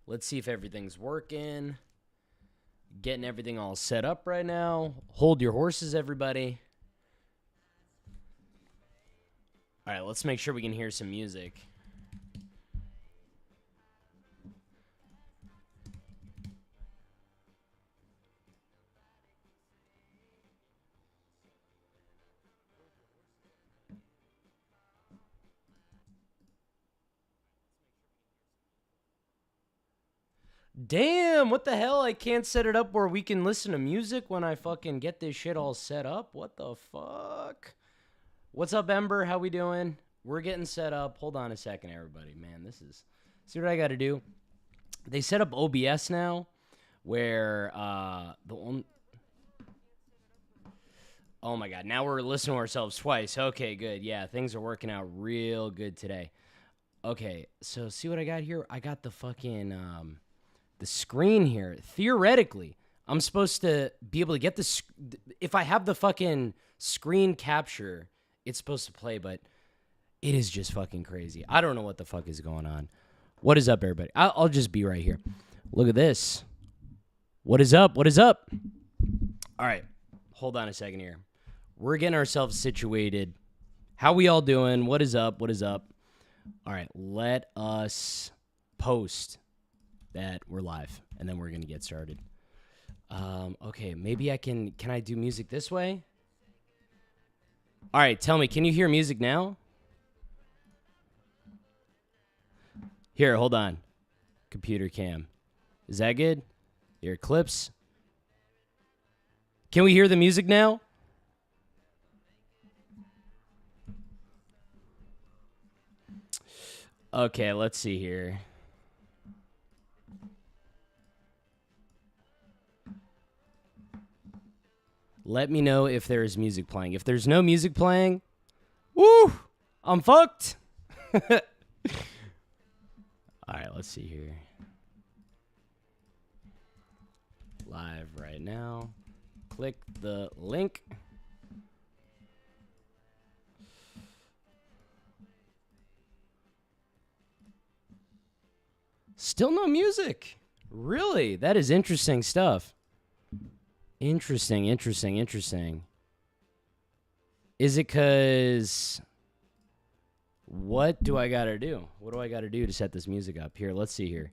Let's see if everything's working. Getting everything all set up right now. Hold your horses, everybody. All right, let's make sure we can hear some music. Damn, what the hell? I can't set it up where we can listen to music when I fucking get this shit all set up. What the fuck? What's up, Ember? How we doing? We're getting set up. Hold on a second, everybody. Man, this is... See what I got to do? They set up OBS now where Oh my God, now we're listening to ourselves twice. Okay, good. Yeah, things are working out real good today. Okay, so see what I got here? I got the fucking... the screen here. Theoretically, I'm supposed to be able to get this. If I have the fucking screen capture, it's supposed to play, but it is just fucking crazy. I don't know what the fuck is going on. What is up, everybody? I'll just be right here. Look at this. What is up? What is up? All right. Hold on a second here. We're getting ourselves situated. How we all doing? What is up? What is up? All right. Let us post that we're live, and then we're gonna get started. Okay, maybe I can I do music this way? All right, tell me, can you hear music now? Here, hold on. Computer cam. Is that good? Here, clips. Can we hear the music now? Okay, let's see here. Let me know if there is music playing. If there's no music playing, woo, I'm fucked. All right, let's see here. Live right now. Click the link. Still no music. Really? That is interesting stuff. Interesting. Is it because... What do I got to do? What do I got to do to set this music up? Here, let's see here.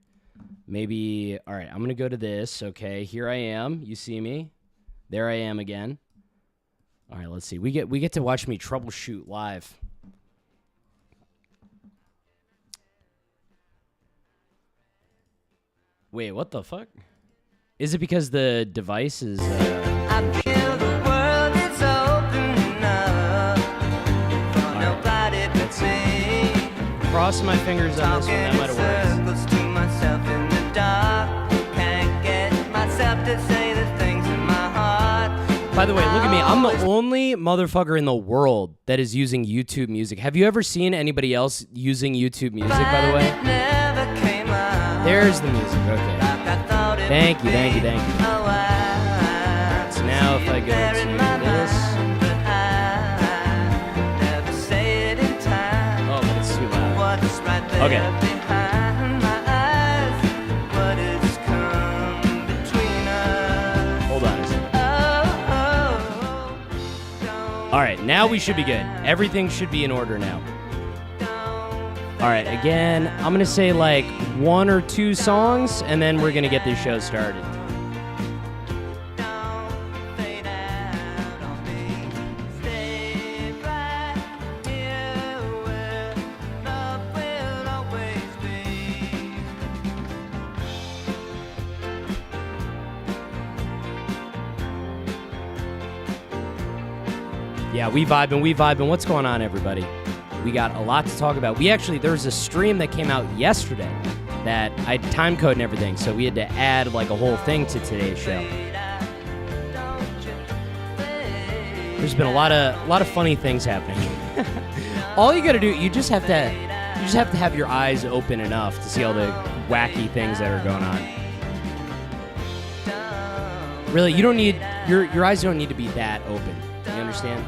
Maybe... All right, I'm going to go to this. Okay, here I am. You see me? There I am again. All right, let's see. We get to watch me troubleshoot live. Wait, what the fuck? Is it because the device is... I feel the world is open up for nobody but me. Cross my fingers on this one. That might have worked. To myself in the dark. Can't get myself to say the things in my heart. By the way, look at me. I'm the only motherfucker in the world that is using YouTube Music. Have you ever seen anybody else using YouTube Music, by the way? There's the music. Okay. Thank you. Right, so now if I go to this. Oh, but it's too loud. Okay. Hold on a second. All right, now we should be good. Everything should be in order now. All right, again, I'm going to say like 1 or 2 songs, and then we're going to get this show started. Yeah, we vibing. What's going on, everybody? We got a lot to talk about. There was a stream that came out yesterday that I time code and everything, so we had to add like a whole thing to today's show. There's been a lot of funny things happening. All you gotta do, you just have to have your eyes open enough to see all the wacky things that are going on. Really, you don't need your eyes don't need to be that open. You understand?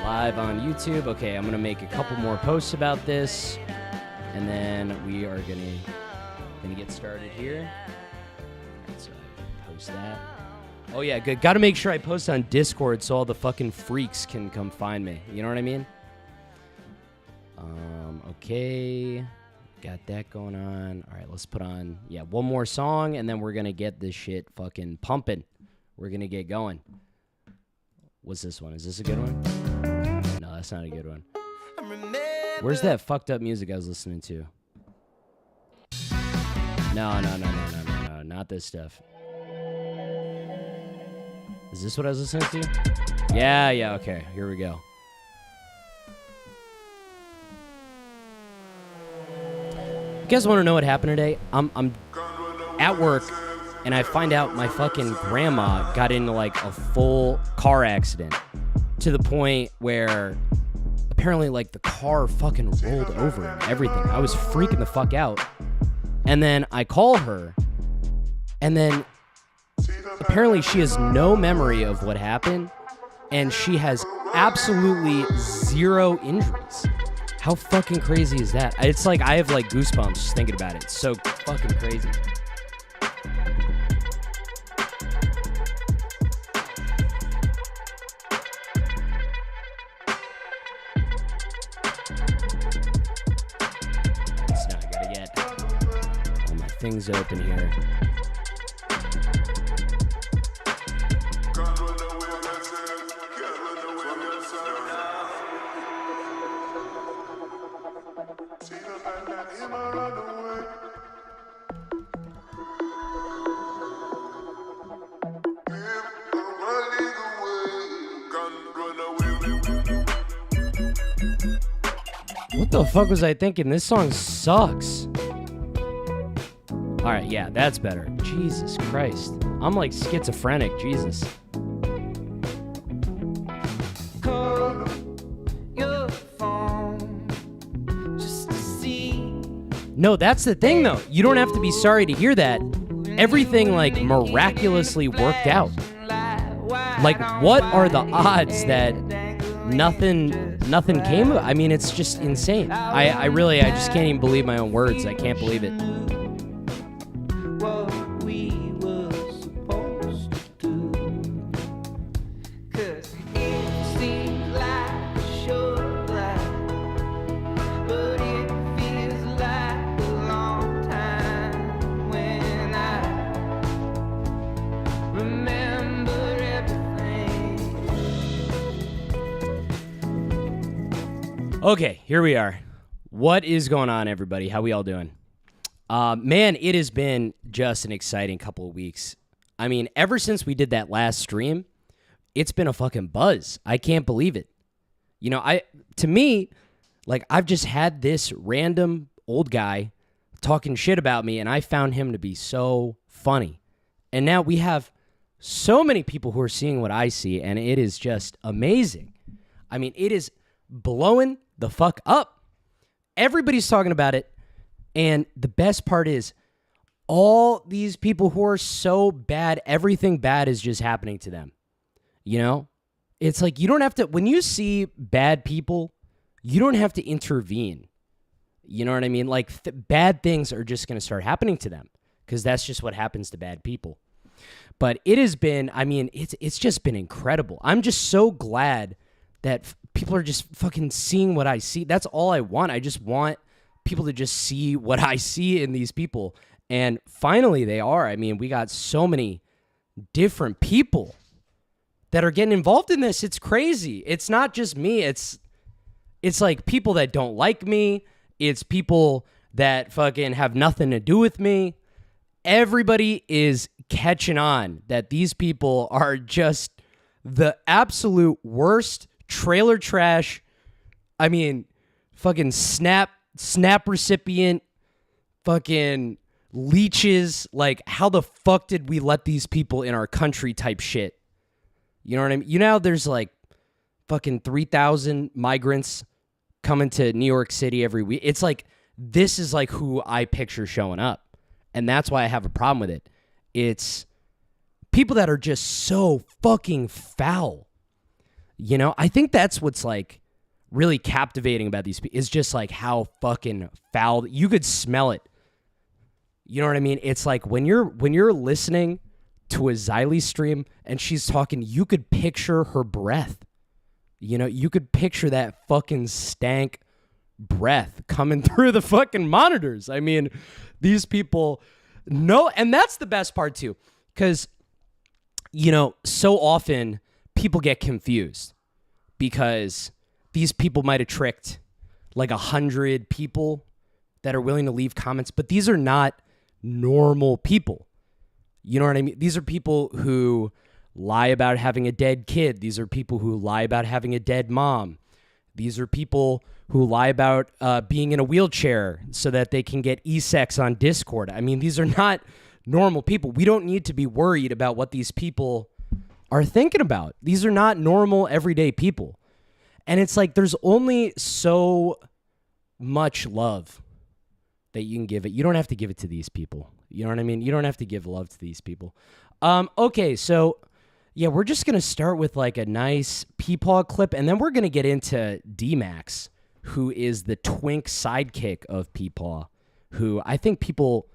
live on YouTube. Okay, I'm gonna make a couple more posts about this, and then we are gonna get started here. Alright, so I post that. Oh yeah, good. Gotta make sure I post on Discord so all the fucking freaks can come find me. You know what I mean? Okay. Got that going on. All right, let's put on, one more song, and then we're going to get this shit fucking pumping. We're going to get going. What's this one? Is this a good one? No, that's not a good one. Where's that fucked up music I was listening to? No, not this stuff. Is this what I was listening to? Yeah, okay. Here we go. You guys want to know what happened today? I'm at work, and I find out my fucking grandma got into like a full car accident to the point where apparently like the car fucking rolled over and everything. I was freaking the fuck out. And then I call her, and then apparently she has no memory of what happened, and she has absolutely zero injuries. How fucking crazy is that? It's like I have like goosebumps just thinking about it. It's so fucking crazy. It's not gonna get all my things open here. What the fuck was I thinking? This song sucks. Alright, yeah, that's better. Jesus Christ. I'm like schizophrenic, Jesus. Call your phone just to see. No, that's the thing though. You don't have to be sorry to hear that. Everything like miraculously worked out. Like, what are the odds that nothing came of it? I mean, it's just insane. I just can't even believe my own words. I can't believe it. What we were supposed to do. 'Cause it seems like a short life, but it feels like a long time when I remember everything. Okay, here we are. What is going on, everybody? How we all doing? Man, it has been just an exciting couple of weeks. I mean, ever since we did that last stream, it's been a fucking buzz. I can't believe it. You know, to me, like, I've just had this random old guy talking shit about me, and I found him to be so funny. And now we have so many people who are seeing what I see, and it is just amazing. I mean, it is blowing the fuck up. Everybody's talking about it. And the best part is all these people who are so bad, everything bad is just happening to them. You know, it's like you don't have to, when you see bad people, you don't have to intervene. You know what I mean? Like bad things are just going to start happening to them because that's just what happens to bad people. But it has been, I mean, it's just been incredible. I'm just so glad that people are just fucking seeing what I see. That's all I want. I just want people to just see what I see in these people. And finally they are. I mean, we got so many different people that are getting involved in this. It's crazy. It's not just me. It's like people that don't like me. It's people that fucking have nothing to do with me. Everybody is catching on that these people are just the absolute worst trailer trash. I mean, fucking snap recipient, fucking leeches. Like, how the fuck did we let these people in our country type shit? You know what I mean? You know, there's like fucking 3,000 migrants coming to New York City every week. It's like, this is like who I picture showing up. And that's why I have a problem with it. It's people that are just so fucking foul. You know, I think that's what's like really captivating about these people is just like how fucking foul you could smell it. You know what I mean? It's like when you're listening to a Xylie stream and she's talking, you could picture her breath. You know, you could picture that fucking stank breath coming through the fucking monitors. I mean, these people know, and that's the best part too, because, you know, so often people get confused because these people might have tricked like 100 people that are willing to leave comments, but these are not normal people. You know what I mean? These are people who lie about having a dead kid. These are people who lie about having a dead mom. These are people who lie about being in a wheelchair so that they can get e-sex on Discord. I mean, these are not normal people. We don't need to be worried about what these people are thinking about. These are not normal, everyday people. And it's like there's only so much love that you can give it. You don't have to give it to these people. You know what I mean? You don't have to give love to these people. Okay, so yeah, we're just going to start with like a nice Peepaw clip, and then we're going to get into D-Max, who is the twink sidekick of Peepaw, who I think people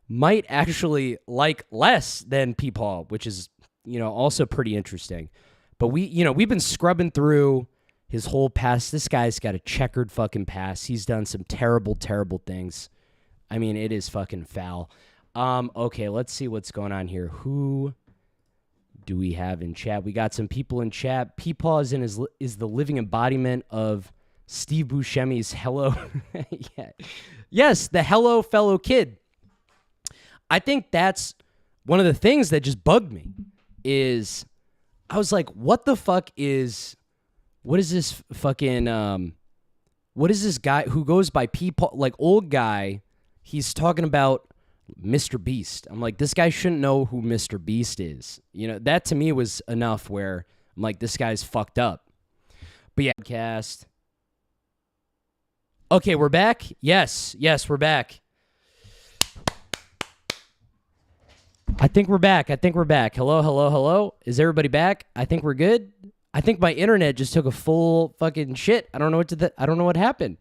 might actually like less than Peepaw, which is, you know, also pretty interesting. But we've been scrubbing through his whole past. This guy's got a checkered fucking past. He's done some terrible, terrible things. I mean, it is fucking foul. Okay, let's see what's going on here. Who do we have in chat? We got some people in chat. Peepaw is the living embodiment of Steve Buscemi's Hello. Yeah. Yes, the Hello Fellow Kid. I think that's one of the things that just bugged me is I was like, what the fuck is, what is this fucking, what is this guy who goes by Peepaw, like old guy, he's talking about Mr. Beast. I'm like, this guy shouldn't know who Mr. Beast is. You know, that to me was enough where I'm like, this guy's fucked up. But yeah, cast. Okay, we're back. Yes, we're back. I think we're back. Hello. Is everybody back? I think we're good. I think my internet just took a full fucking shit. I don't know I don't know what happened.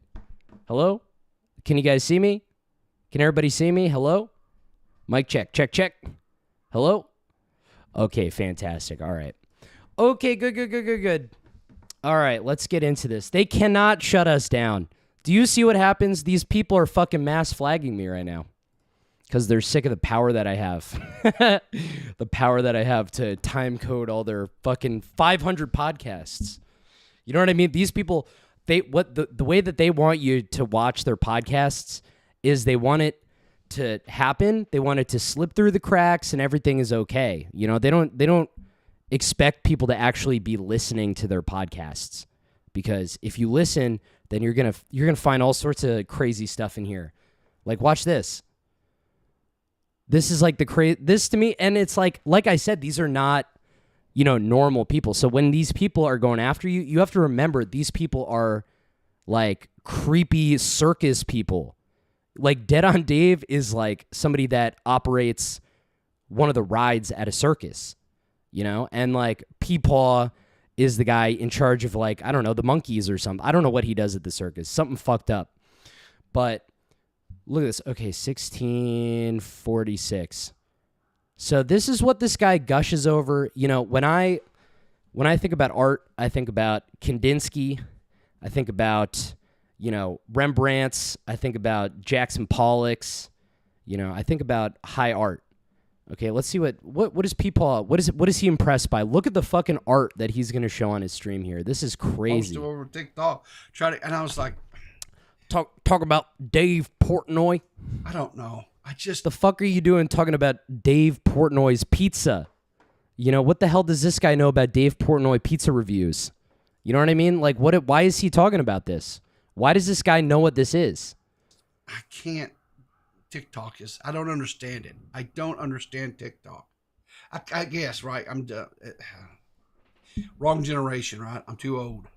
Hello? Can you guys see me? Can everybody see me? Hello? Mic check. Hello? Okay, fantastic. All right. Okay, good. All right, let's get into this. They cannot shut us down. Do you see what happens? These people are fucking mass flagging me right now because they're sick of the power that I have. The power that I have to time code all their fucking 500 podcasts. You know what I mean? These people, the way that they want you to watch their podcasts is they want it to happen. They want it to slip through the cracks and everything is okay. You know, they don't expect people to actually be listening to their podcasts, because if you listen, then you're going to find all sorts of crazy stuff in here. Like, watch this. This is like this to me, and it's like I said, these are not, you know, normal people. So when these people are going after you, you have to remember these people are like creepy circus people. Like Dead on Dave is like somebody that operates one of the rides at a circus, you know? And like Peepaw is the guy in charge of like, I don't know, the monkeys or something. I don't know what he does at the circus. Something fucked up. But look at this. Okay, 1646. So this is what this guy gushes over. You know, when I think about art, I think about Kandinsky. I think about, you know, Rembrandt's. I think about Jackson Pollock's. You know, I think about high art. Okay, let's see what is Peepaw, what is he impressed by? Look at the fucking art that he's going to show on his stream here. This is crazy. Posted over TikTok, and I was like, talk about Dave Portnoy. I don't know. The fuck are you doing talking about Dave Portnoy's pizza? You know, what the hell does this guy know about Dave Portnoy pizza reviews? You know what I mean? Like, why is he talking about this? Why does this guy know what this is? I can't. TikTok is, I don't understand it. I don't understand TikTok. I guess, right? I'm wrong generation, right? I'm too old.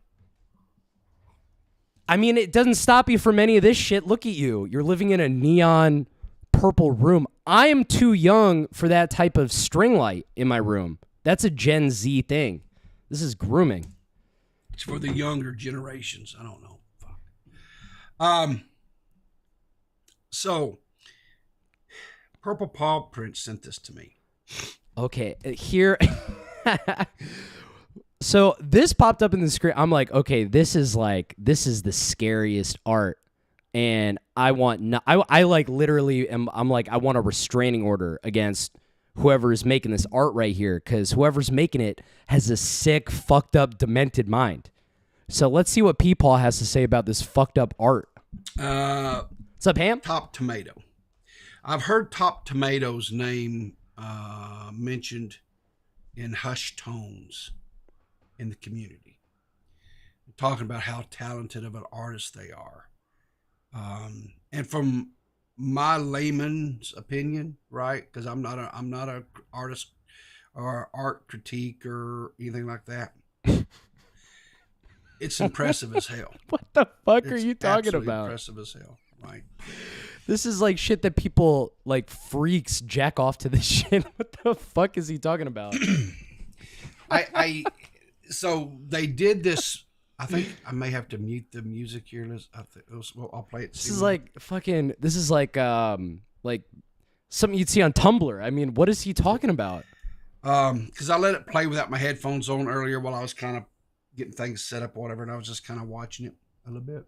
I mean, it doesn't stop you from any of this shit. Look at you. You're living in a neon purple room. I am too young for that type of string light in my room. That's a Gen Z thing. This is grooming. It's for the younger generations. I don't know. Fuck. Um. So, Purple Paw Print sent this to me. Okay, here. So this popped up in the screen. I'm like, okay, this is the scariest art, and I want I like literally I'm like, I want a restraining order against whoever is making this art right here, because whoever's making it has a sick, fucked up, demented mind. So let's see what Peepaw has to say about this fucked up art. What's up, Ham? Top Tomato. I've heard Top Tomato's name mentioned in hushed tones in the community, talking about how talented of an artist they are. And from my layman's opinion, right? Because I'm not a artist or art critique or anything like that. It's impressive as hell. What the fuck are It's you talking absolutely about? Impressive as hell, right? This is like shit that people, like freaks, jack off to this shit. What the fuck is he talking about? So they did this. I think I may have to mute the music here. I'll play it. This is like fucking. This is like something you'd see on Tumblr. I mean, what is he talking about? Because I let it play without my headphones on earlier while I was kind of getting things set up or whatever, and I was just kind of watching it a little bit.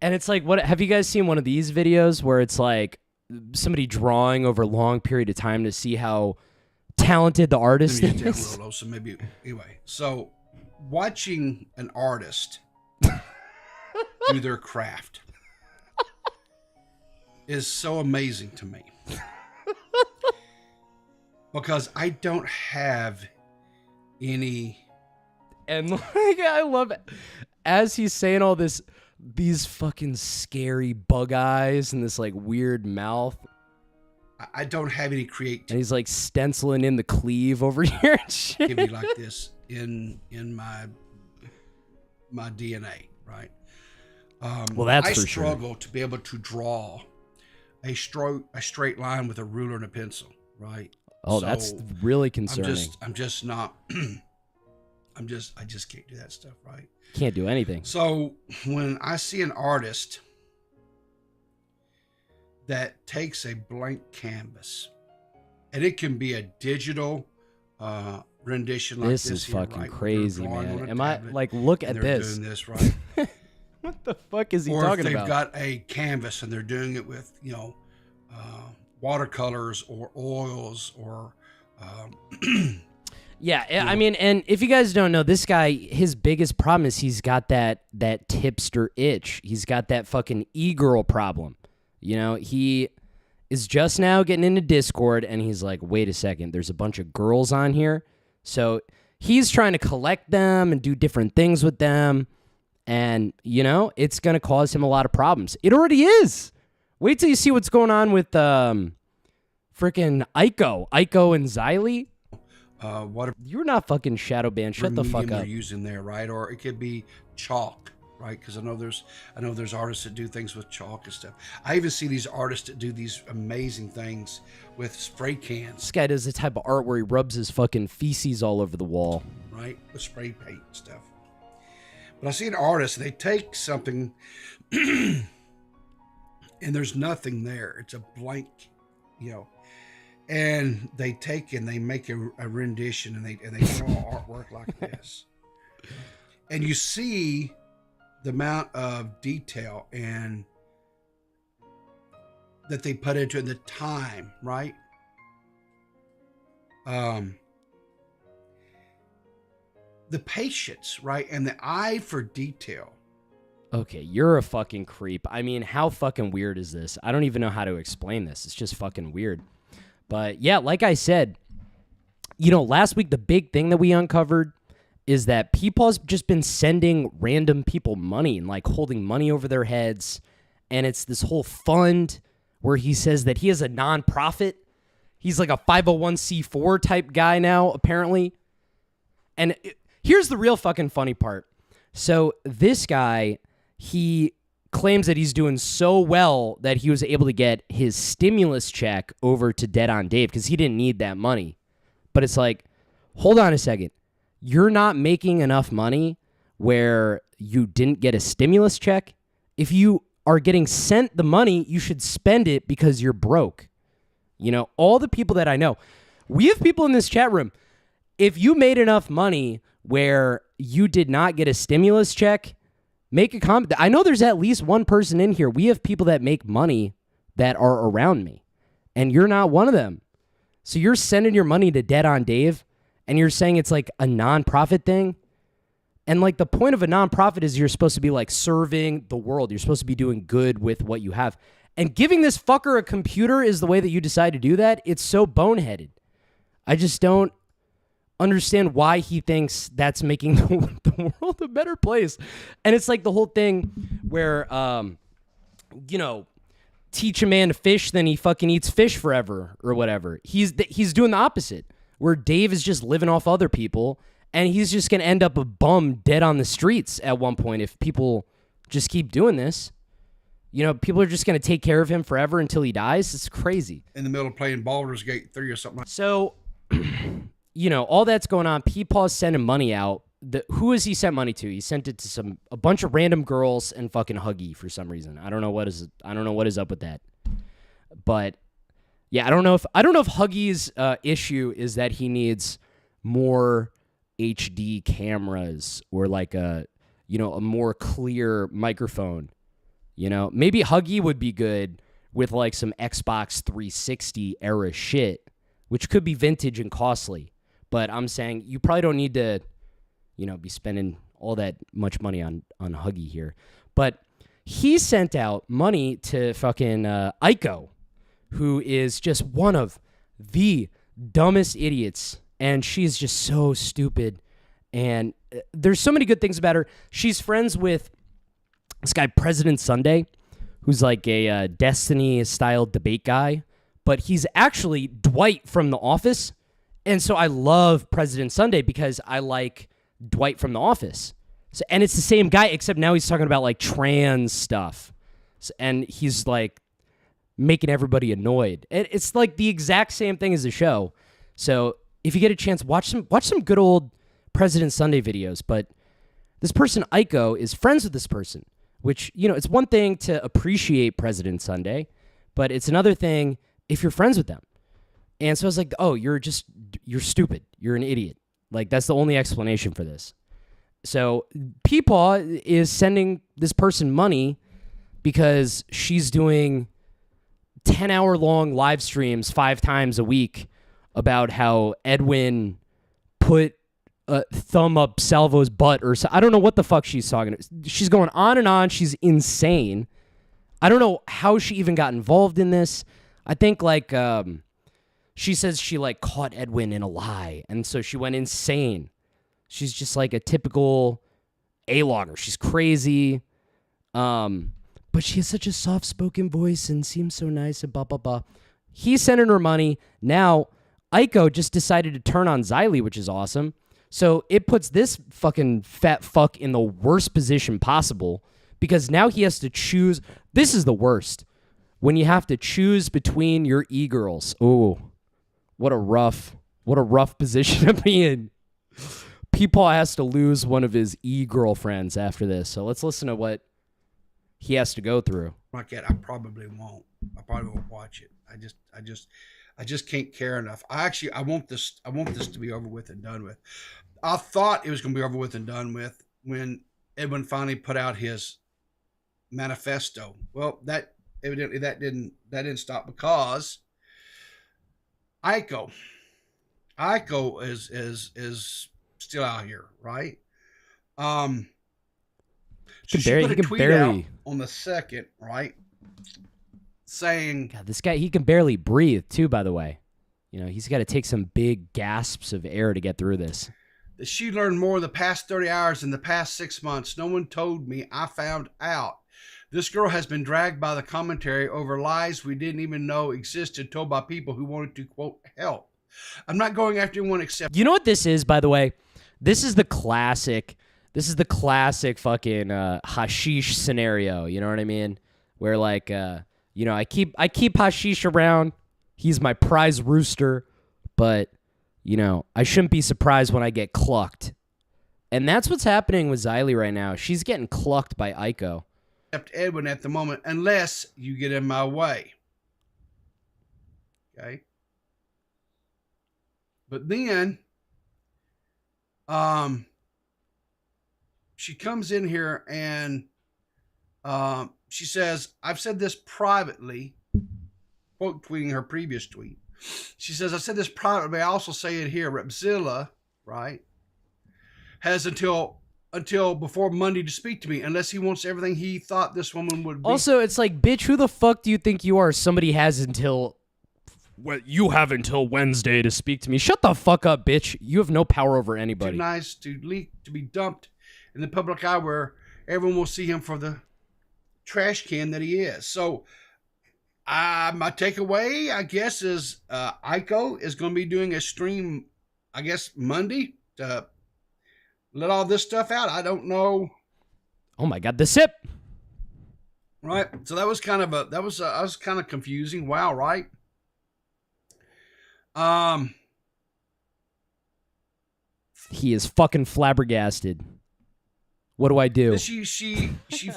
And it's like, what? Have you guys seen one of these videos where it's like somebody drawing over a long period of time to see how talented the artist Let me is? get down real low, so maybe anyway. So watching an artist do their craft is so amazing to me because I don't have any. And like, I love it as he's saying all this. These fucking scary bug eyes and this like weird mouth. I don't have any creativity. And he's like stenciling in the cleave over here and shit. Like this in my DNA, right? Well, that's I for sure. struggle to be able to draw a straight line with a ruler and a pencil, right? Oh, So that's really concerning. I'm just not. I just can't do that stuff, right? Can't do anything. So when I see an artist that takes a blank canvas, and it can be a digital rendition like this is here, fucking right? crazy, man. Am I like, look at this? Doing this, right? What the fuck is he or talking if they've about? got a canvas and they're doing it with, watercolors or oils or Yeah, I mean, and if you guys don't know, this guy, his biggest problem is he's got that tipster itch. He's got that fucking e-girl problem. You know, he is just now getting into Discord, and he's like, wait a second, there's a bunch of girls on here. So he's trying to collect them and do different things with them, and, you know, it's going to cause him a lot of problems. It already is. Wait till you see what's going on with freaking Aiko and Xylie. whatever You're not fucking shadow banned. Shut the fuck medium up. they're using there, right? Or it could be chalk, right? Because I know there's artists that do things with chalk and stuff. I even see these artists that do these amazing things with spray cans, This guy does the type of art where he rubs his fucking feces all over the wall. right? With spray paint and stuff. But I see an artist, they take something and there's nothing there. It's a blank, and they take and they make a rendition and they draw artwork like this. And you see the amount of detail and that they put into it, the time, right? The patience, right? And the eye for detail. Okay, you're a fucking creep. I mean, how fucking weird is this? I don't even know how to explain this. It's just fucking weird. But yeah, like I said, last week the big thing that we uncovered is that Peepaw's just been sending random people money and like holding money over their heads. And it's this whole fund where he says that he is a nonprofit. He's like a 501c4 type guy now, apparently. And here's the real fucking funny part. So this guy, he claims that he's doing so well that he was able to get his stimulus check over to Dead on Dave because he didn't need that money. But it's like, hold on a second. You're not making enough money where you didn't get a stimulus check? If you are getting sent the money, you should spend it because you're broke. You know, all the people that I know, we have people in this chat room. If you made enough money where you did not get a stimulus check, make a comment. I know there's at least one person in here. We have people that make money that are around me, and you're not one of them. So you're sending your money to Dead on Dave, and you're saying it's like a nonprofit thing? And like the point of a nonprofit is you're supposed to be like serving the world. You're supposed to be doing good with what you have. And giving this fucker a computer is the way that you decide to do that. It's so boneheaded. I just don't understand why he thinks that's making the world a better place. And it's like the whole thing where, you know, teach a man to fish, then he fucking eats fish forever or whatever. He's doing the opposite, where Dave is just living off other people, and he's just going to end up a bum dead on the streets at one point if people just keep doing this. You know, people are just going to take care of him forever until he dies. It's crazy. In the middle of playing Baldur's Gate 3 or something like that. So, you know, all that's going on. Peepaw's sending money out. Who has he sent money to? He sent it to a bunch of random girls and fucking Huggy for some reason. I don't know what is up with that. But yeah, I don't know if Huggy's issue is that he needs more HD cameras or like a more clear microphone. You know, maybe Huggy would be good with like some Xbox 360 era shit, which could be vintage and costly. But I'm saying you probably don't need to, you know, be spending all that much money on Huggy here. But he sent out money to fucking Aiko, who is just one of the dumbest idiots. And she's just so stupid. And there's so many good things about her. She's friends with this guy, President Sunday, who's like a Destiny-style debate guy. But he's actually Dwight from The Office. And so I love President Sunday because I like Dwight from The Office. So, and it's the same guy, except now he's talking about like trans stuff. And he's like making everybody annoyed. It's like the exact same thing as the show. So if you get a chance, watch some good old President Sunday videos. But this person, Aiko, is friends with this person, which, you know, it's one thing to appreciate President Sunday, but it's another thing if you're friends with them. And so I was like, oh, you're stupid. You're an idiot. Like, that's the only explanation for this. So Peepaw is sending this person money because she's doing 10-hour-long live streams 5 times a week about how Edwin put a thumb up Salvo's butt or so. I don't know what the fuck she's talking about. She's going on and on. She's insane. I don't know how she even got involved in this. I think like she says she like caught Edwin in a lie, and so she went insane. She's just like a typical A-logger. She's crazy. But she has such a soft-spoken voice and seems so nice and blah, blah, blah. He's sending her money. Now, Aiko just decided to turn on Xylie, which is awesome. So it puts this fucking fat fuck in the worst position possible because now he has to choose. This is the worst. When you have to choose between your e-girls. Oh, what a rough position to be in. Peepaw has to lose one of his e-girlfriends after this. So let's listen to what he has to go through. Like that, I probably won't. I probably won't watch it. I just can't care enough. I want this to be over with and done with. I thought it was going to be over with and done with when Edwin finally put out his manifesto. Well, that evidently that didn't stop because Aiko is still out here, right? So she put a tweet out on the 2nd, right? Saying, God, this guy, he can barely breathe too, by the way. You know, he's got to take some big gasps of air to get through this. That she learned more the past 30 hours than the past 6 months. No one told me. I found out. This girl has been dragged by the commentary over lies we didn't even know existed, told by people who wanted to, quote, help. I'm not going after anyone except... You know what this is, by the way? This is the classic This is the classic fucking hashish scenario. You know what I mean? Where like, I keep hashish around. He's my prize rooster, but I shouldn't be surprised when I get clucked. And that's what's happening with Xylie right now. She's getting clucked by Aiko. Except Edwin at the moment, unless you get in my way. Okay. But then, she comes in here and she says, I've said this privately, quote tweeting her previous tweet. She says, I said this privately, I also say it here. Repzilla, right, has until before Monday to speak to me, unless he wants everything he thought this woman would be. Also, it's like, bitch, who the fuck do you think you are? Somebody has until... Well, you have until Wednesday to speak to me. Shut the fuck up, bitch. You have no power over anybody. Too nice to be dumped in the public eye where everyone will see him for the trash can that he is. So my takeaway, I guess, is Aiko is going to be doing a stream, I guess, Monday to let all this stuff out. I don't know. Oh my God, the sip. Right. So that was kind of I was kind of confusing. Wow. Right. He is fucking flabbergasted. What do I do? She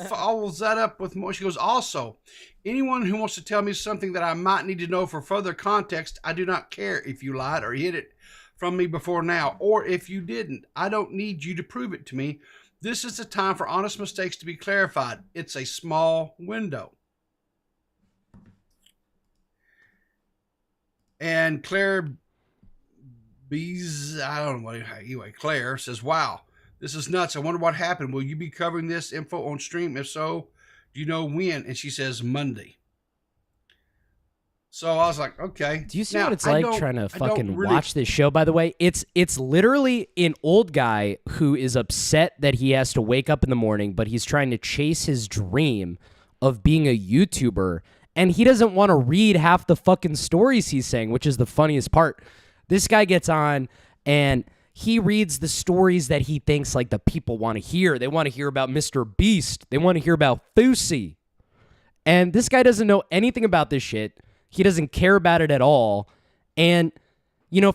follows that up with more. She goes, also, anyone who wants to tell me something that I might need to know for further context, I do not care if you lied or hid it from me before now, or if you didn't. I don't need you to prove it to me. This is the time for honest mistakes to be clarified. It's a small window. And Claire Bees, I don't know what, anyway, Claire says, wow, this is nuts. I wonder what happened. Will you be covering this info on stream? If so, do you know when? And she says Monday. So I was like, okay. Do you see what it's like trying to fucking watch this show, by the way? It's literally an old guy who is upset that he has to wake up in the morning, but he's trying to chase his dream of being a YouTuber, and he doesn't want to read half the fucking stories he's saying, which is the funniest part. This guy gets on, and he reads the stories that he thinks like the people want to hear. They want to hear about Mr. Beast. They want to hear about Fousey. And this guy doesn't know anything about this shit. He doesn't care about it at all. And,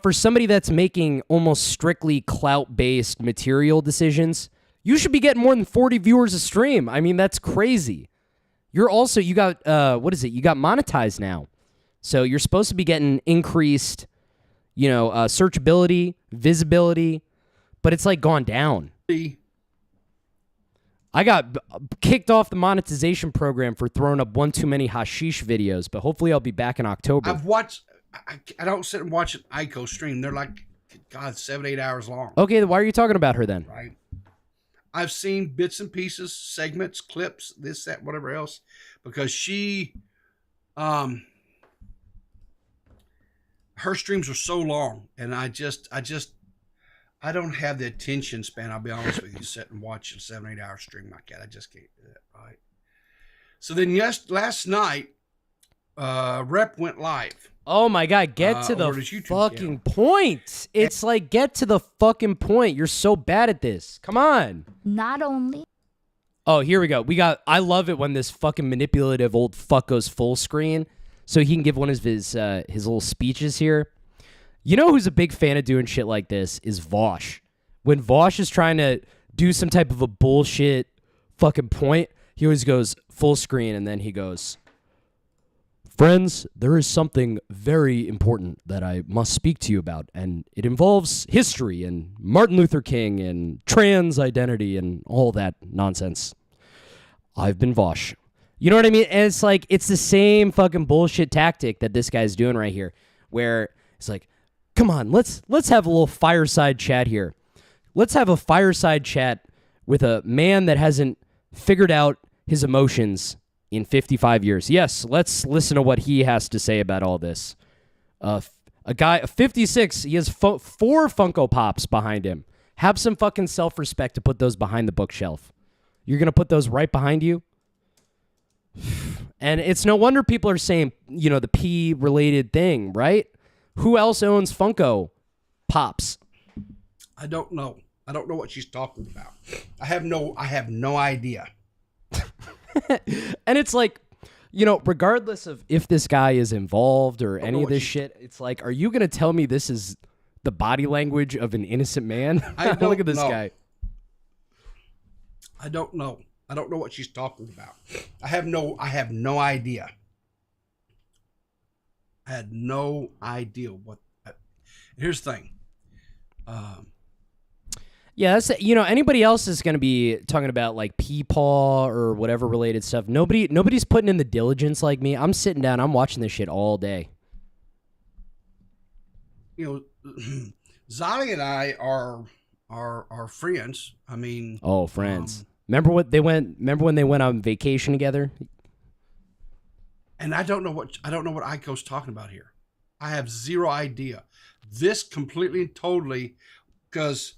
for somebody that's making almost strictly clout-based material decisions, you should be getting more than 40 viewers a stream. I mean, that's crazy. You got, you got monetized now. So you're supposed to be getting increased, searchability, visibility, but it's like gone down. I got kicked off the monetization program for throwing up one too many hashish videos, but hopefully I'll be back in October. I don't sit and watch an Aiko stream. They're like, God, 7-8 hours long. Okay, why are you talking about her then? Right. I've seen bits and pieces, segments, clips, this, that, whatever else, because she, her streams are so long, and I don't have the attention span. I'll be honest with you, sit and watch a 7-8 hour stream like that. I just can't do that, right? So then, last night, Rep went live. Oh my God, get to the fucking point. It's like, get to the fucking point. You're so bad at this. Come on. Not only. Oh, here we go. I love it when this fucking manipulative old fuck goes full screen so he can give one of his little speeches here. You know who's a big fan of doing shit like this is Vosh. When Vosh is trying to do some type of a bullshit fucking point, he always goes full screen and then he goes, friends, there is something very important that I must speak to you about, and it involves history and Martin Luther King and trans identity and all that nonsense. I've been Vosh. You know what I mean? And it's like, it's the same fucking bullshit tactic that this guy's doing right here, where it's like, come on, let's have a little fireside chat here. Let's have a fireside chat with a man that hasn't figured out his emotions in 55 years. Yes, let's listen to what he has to say about all this. A guy, 56, he has 4 Funko Pops behind him. Have some fucking self-respect to put those behind the bookshelf. You're going to put those right behind you? And it's no wonder people are saying, the P-related thing, right? Who else owns Funko Pops? I don't know. I don't know what she's talking about. I have no idea. And it's like, regardless of if this guy is involved or any of this shit, it's like, are you going to tell me this is the body language of an innocent man? Look at this guy. I don't know. I don't know what she's talking about. I have no idea. I had no idea what. Here's the thing. Yeah, that's anybody else is going to be talking about like peepaw or whatever related stuff. Nobody's putting in the diligence like me. I'm sitting down, I'm watching this shit all day. Xylie and I are friends. I mean, friends. Remember when they went on vacation together? And I don't know what Aiko's talking about here. I have zero idea. This completely and totally, because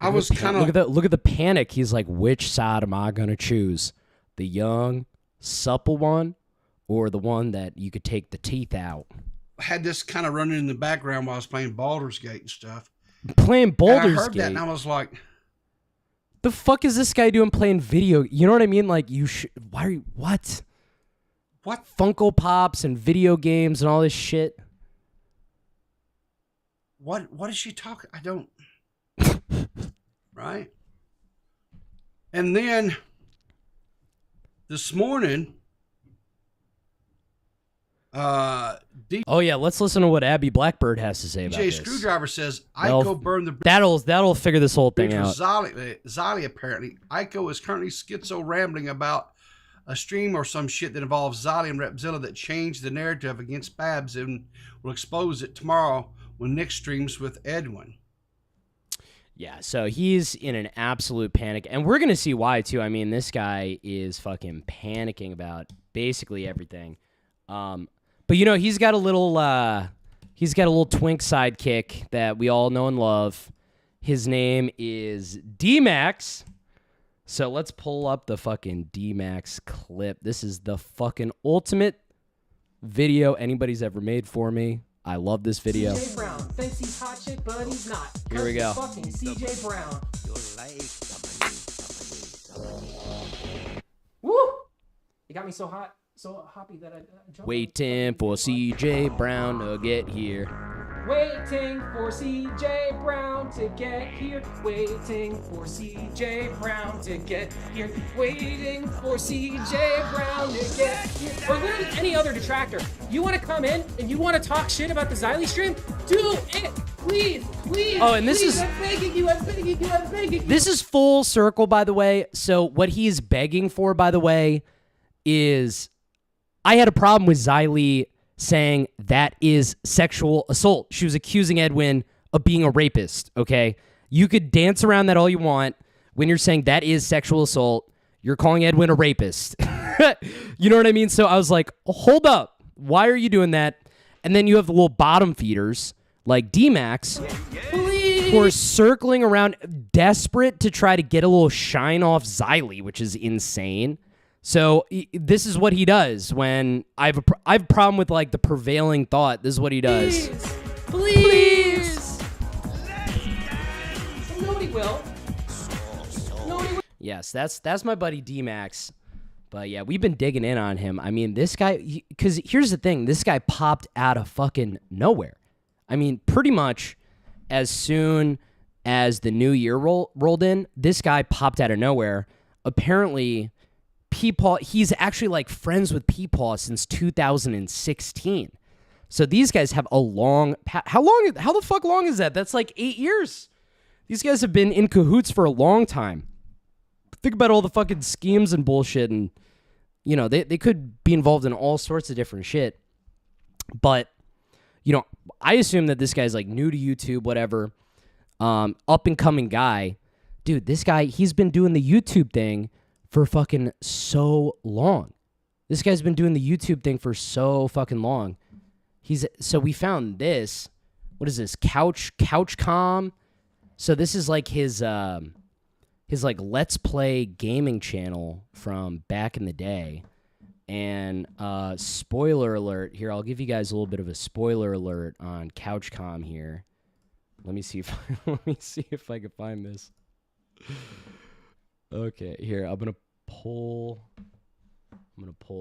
I was kind of look at the panic. He's like, which side am I gonna choose? The young, supple one, or the one that you could take the teeth out? I had this kind of running in the background while I was playing Baldur's Gate and stuff. Playing Baldur's Gate. I heard that and I was like, the fuck is this guy doing playing video? You know what I mean? Like, why are you, what? What? Funko Pops and video games and all this shit. What is she talking? I don't. Right? And then this morning, oh yeah, let's listen to what Abby Blackbird has to say about DJ this. Screwdriver says Aiko burned the that'll figure this whole thing out. Xylie apparently. Aiko is currently schizo rambling about a stream or some shit that involves Xylie and Repzilla that changed the narrative against Babs and will expose it tomorrow when Nick streams with Edwin. Yeah, so he's in an absolute panic, and we're gonna see why too. I mean, this guy is fucking panicking about basically everything. But he's got a little twink sidekick that we all know and love. His name is D-Max. So let's pull up the fucking D-Max clip. This is the fucking ultimate video anybody's ever made for me. I love this video. CJ Brown thinks he's hot shit, but he's not. Here we go. Fucking CJ Brown. Woo! You got me so hot, so happy that I jumped. Waiting for CJ Brown to get here. Waiting for CJ Brown to get here. Waiting for CJ Brown to get here. Waiting for CJ Brown to get here. Or literally any other detractor. You want to come in and you want to talk shit about the Xylie stream? Do it! Please! Oh, and this please, is... I'm begging you. This is full circle, by the way. So what he's begging for, by the way, is... I had a problem with Xylie saying that is sexual assault. She was accusing Edwin of being a rapist, okay? You could dance around that all you want. When you're saying that is sexual assault, you're calling Edwin a rapist. You know what I mean? So I was like, hold up. Why are you doing that? And then you have the little bottom feeders like D-Max who are circling around desperate to try to get a little shine off Xylie, which is insane. So this is what he does when I have a problem with like the prevailing thought. This is what he does. Please. Nobody will. Yes, that's my buddy D-Max. But yeah, we've been digging in on him. I mean, this guy, because here's the thing. This guy popped out of fucking nowhere. I mean, pretty much as soon as the new year rolled in, this guy popped out of nowhere. Apparently... Peepaw, he's actually like friends with Peepaw since 2016. So these guys have a long, how the fuck long is that? That's like 8 years. These guys have been in cahoots for a long time. Think about all the fucking schemes and bullshit, and they could be involved in all sorts of different shit. But I assume that this guy's like new to YouTube, whatever, up and coming guy. Dude, this guy, he's been doing the YouTube thing for fucking so long. This guy's been doing the YouTube thing for so fucking long. So we found this. What is this? Couchcom. So this is like his like Let's Play gaming channel from back in the day. And spoiler alert here. I'll give you guys a little bit of a spoiler alert on Couchcom here. Let me see if let me see if I can find this. Okay, here I'm gonna pull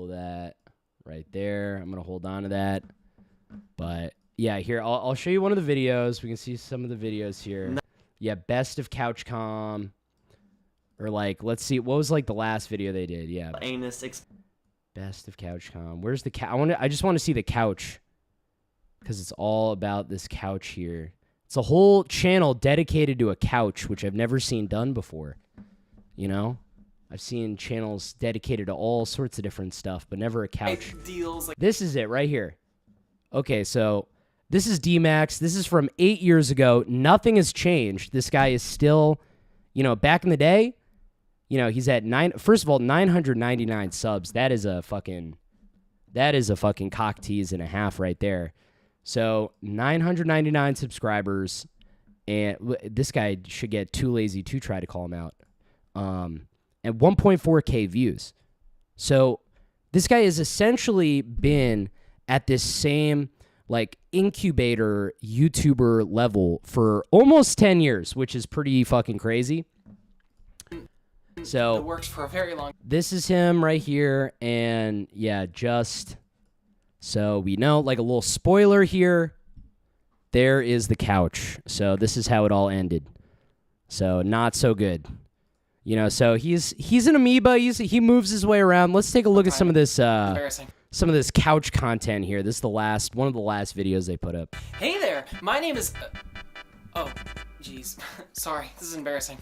that right there. I'm gonna hold on to that. But yeah, here I'll show you one of the videos. We can see some of the videos here. Yeah, best of couch com, or like let's see what was like the last video they did. Yeah, best of couch com. Where's the couch? I just want to see the couch because it's all about this couch here. It's a whole channel dedicated to a couch, which I've never seen done before. You know, I've seen channels dedicated to all sorts of different stuff, but never a couch. This is it right here. Okay, so this is D-Max. This is from 8 years ago. Nothing has changed. This guy is still, you know, back in the day, you know, he's at first of all, 999 subs. That is a fucking cock tease and a half right there. So 999 subscribers, and this guy should get too lazy to try to call him out. And 1.4K views. So this guy has essentially been at this same like incubator YouTuber level for almost 10 years, which is pretty fucking crazy. So it works for a very long. This is him right here, and yeah, just so we know, like a little spoiler here, there is the couch. So this is how it all ended. So not so good. You know, so he's an amoeba. He moves his way around. Let's take a look at some of this some of this couch content here. This is one of the last videos they put up. Hey there, my name is. Oh, jeez, sorry, this is embarrassing.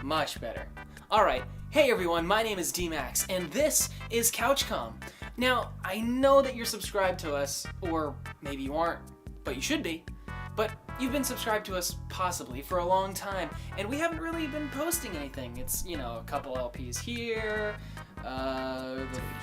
Much better. All right, hey everyone, my name is D-Max, and this is CouchCom. Now, I know that you're subscribed to us, or maybe you aren't, but you should be. But you've been subscribed to us possibly for a long time, and we haven't really been posting anything. It's, you know, a couple LPs here.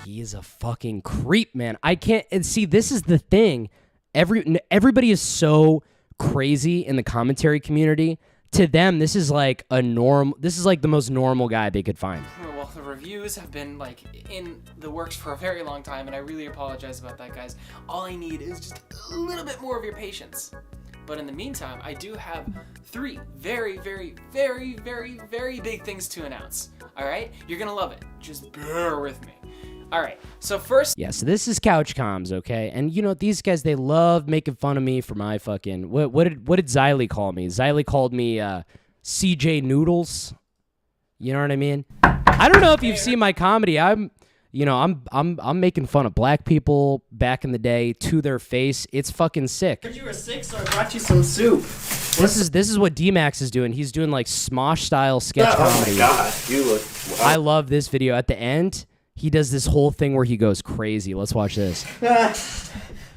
He is a fucking creep, man. I can't. And see, this is the thing. Everybody is so crazy in the commentary community. To them, this is like This is like the most normal guy they could find. Well, the reviews have been like in the works for a very long time, and I really apologize about that, guys. All I need is just a little bit more of your patience. But in the meantime, I do have 3 very, very, very, very, very big things to announce. All right? You're going to love it. Just bear with me. All right. So first... Yeah, so this is Couch Comms, okay? And, you know, these guys, they love making fun of me for my fucking... What did Xylie call me? Xylie called me CJ Noodles. You know what I mean? I don't know if you've seen my comedy. I'm making fun of black people back in the day to their face. It's fucking sick. You were sick, so I brought you some soup. This is what D-Max is doing. He's doing like Smosh style sketch comedy. Oh my god, you look. Wow. I love this video. At the end, he does this whole thing where he goes crazy. Let's watch this.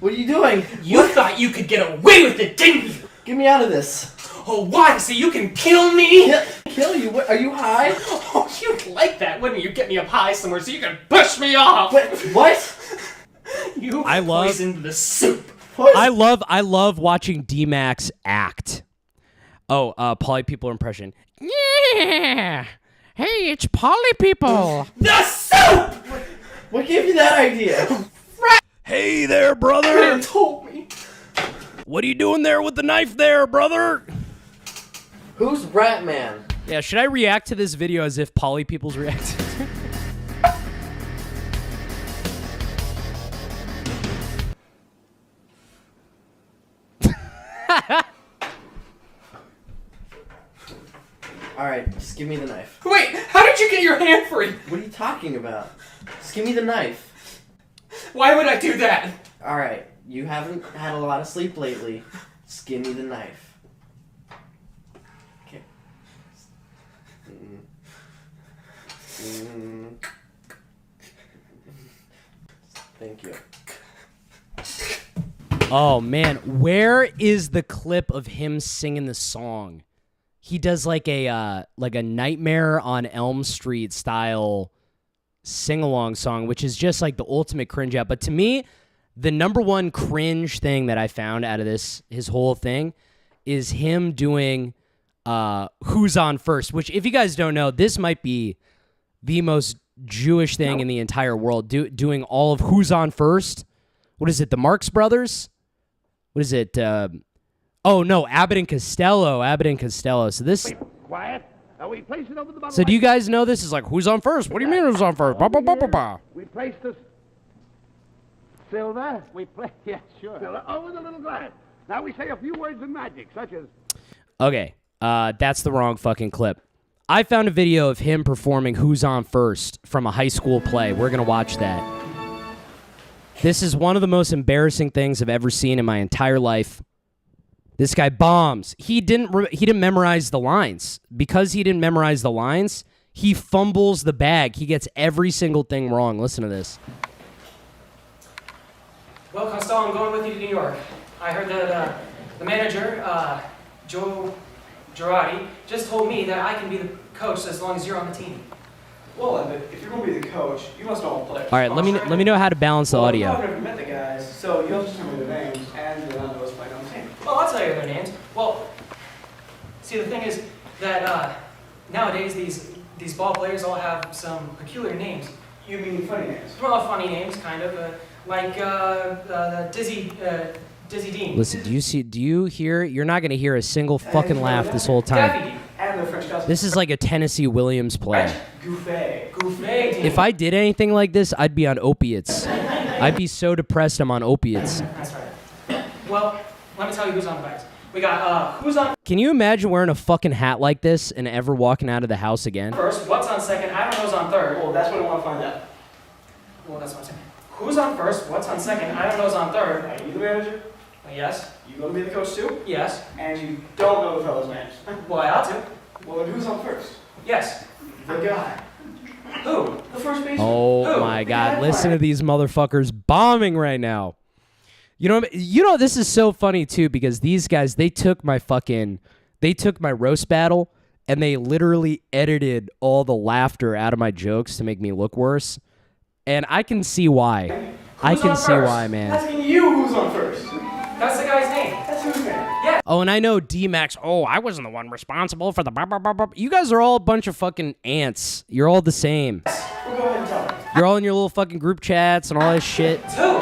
What are you doing? You thought you could get away with it, didn't you? Get me out of this. Oh, why? So you can kill me? Kill you? What, are you high? Oh, you'd like that, wouldn't you? Get me up high somewhere so you can push me off. What? You I love- poisoned the soup. I love watching D-Max act. Oh, Poly People impression. Yeah. Hey, it's Poly People. The soup! What gave you that idea? Hey there, brother. Man told me. What are you doing there with the knife there, brother? Who's Ratman? Yeah, should I react to this video as if Poly People's reacting? Alright, just give me the knife. Wait, how did you get your hand free? What are you talking about? Just give me the knife. Why would I do that? Alright, you haven't had a lot of sleep lately. Just give me the knife. Okay. Thank you. Oh man, where is the clip of him singing the song? He does like a Nightmare on Elm Street style sing-along song, which is just like the ultimate cringe out. But to me, the number one cringe thing that I found out of his whole thing is him doing Who's On First, which if you guys don't know, this might be the most Jewish thing in the entire world, doing all of Who's On First, What is it? The Marx Brothers? What is it? Oh no, Abbott and Costello. Abbott and Costello. So this. Quiet. We place it over the bottom. So do you guys know this is like who's on first? What do you mean who's on first? Ba, ba, ba, ba, ba. We place the silver. We place, yeah, sure. Silver over the little glass. Now we say a few words of magic, such as. Okay, that's the wrong fucking clip. I found a video of him performing Who's On First from a high school play. We're gonna watch that. This is one of the most embarrassing things I've ever seen in my entire life. This guy bombs. He didn't memorize the lines. Because he didn't memorize the lines, he fumbles the bag. He gets every single thing wrong. Listen to this. Well, Costello, I'm going with you to New York. I heard that the manager, Joe Girardi, just told me that I can be the coach as long as you're on the team. Well, if you're going to be the coach, you must know all the players. All right, let me know how to balance the audio. I've never met the guys, so you have to tell me their names and you'll know who's playing on the team. Well, I'll tell you their names. Well, see, the thing is that nowadays these ball players all have some peculiar names. You mean funny names? Well, funny names, kind of, like Dizzy Dean. Listen, do you hear? You're not going to hear a single fucking laugh this whole time. Daffy Dean. And their French cousins. This is like a Tennessee Williams play. Gouffet. Dean. If I did anything like this, I'd be on opiates. I'd be so depressed I'm on opiates. That's right. Well, let me tell you who's on the bags. We got who's on Can you imagine wearing a fucking hat like this and ever walking out of the house again? first, what's on second, I don't know who's on third. Well, that's what I want to find out. Well, that's what I'm saying. Who's on first, what's on second, I don't know who's on third. Are you the manager? Yes. You going to be the coach too? Yes. And you don't know the fellas' names? Well, I ought to. Well, then who's on first? Yes. The guy. Who? The first baseman. Oh Who? my The God! guy Listen playing. to these motherfuckers bombing right now. You know, this is so funny too because these guys they took my roast battle and they literally edited all the laughter out of my jokes to make me look worse, and I can see why. I Who's can on see first? why, man. Asking you who's on first. That's the guy's name. That's whose name. Oh, and I know D-Max. Oh, I wasn't the one responsible for the. Blah, blah, blah, blah. You guys are all a bunch of fucking ants. You're all the same. Well, go ahead and tell me. You're all in your little fucking group chats and all this shit. Who?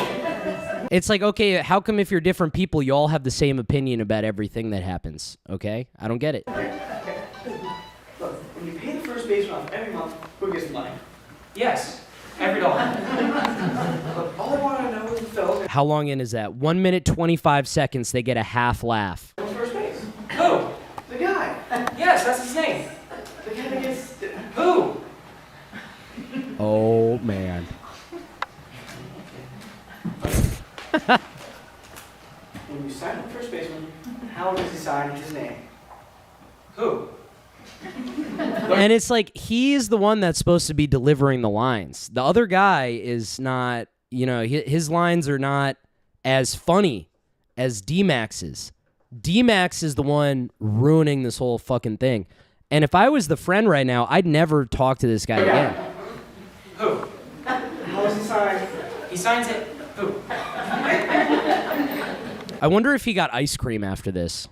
It's like, okay, how come if you're different people, you all have the same opinion about everything that happens? Okay? I don't get it. Look, when you pay the first baseman off every month, who gets the money? Yes. Every dollar. Look, all I want to know is the fellas How long in is that? 1 minute, 25 seconds, they get a half laugh. on first base. Who? The guy. Yes, that's his name. The guy that gets... Who? Oh, man. When you sign up first baseman, how does he sign his name? Who? And it's like, he's the one that's supposed to be delivering the lines. The other guy is not, his lines are not as funny as D-Max's. D-Max is the one ruining this whole fucking thing. And if I was the friend right now, I'd never talk to this guy again. Who? How does he sign? He signs it. Who? I wonder if he got ice cream after this.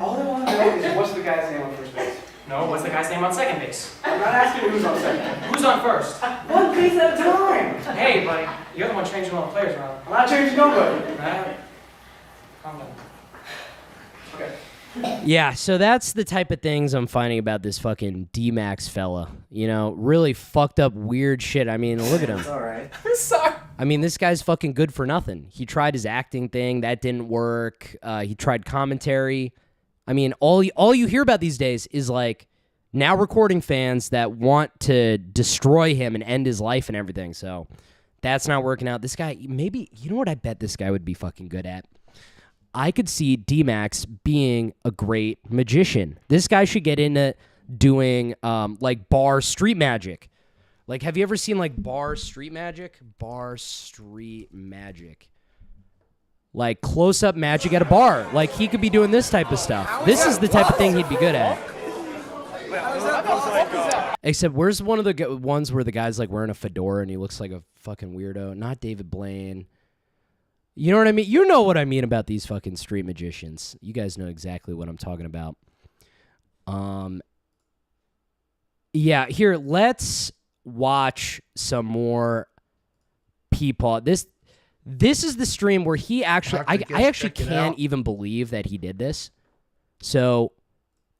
All I want to know is what's the guy's name on first base? No, what's the guy's name on second base? I'm not asking who's on second. Who's on first? One base at a time. Hey, buddy, you're the one changing all the players around. I'm not changing nobody. Calm down. Okay. Yeah, so that's the type of things I'm finding about this fucking D-Max fella. Really fucked up weird shit. I mean, look at him. All right. Sorry. I mean, this guy's fucking good for nothing. He tried his acting thing. That didn't work. He tried commentary. I mean, all you hear about these days is, like, now recording fans that want to destroy him and end his life and everything. So that's not working out. This guy, maybe, you know what I bet this guy would be fucking good at? I could see D-Max being a great magician. This guy should get into doing, like, bar street magic. Like, have you ever seen, like, bar street magic? Bar street magic. Like, close-up magic at a bar. Like, he could be doing this type of stuff. This is the type of thing he'd be good at. Except, where's one of the ones where the guy's, like, wearing a fedora and he looks like a fucking weirdo? Not David Blaine. You know what I mean? You know what I mean about these fucking street magicians. You guys know exactly what I'm talking about. Yeah, here, let's watch some more Peepaw. This is the stream where he actually, I actually can't even believe that he did this. So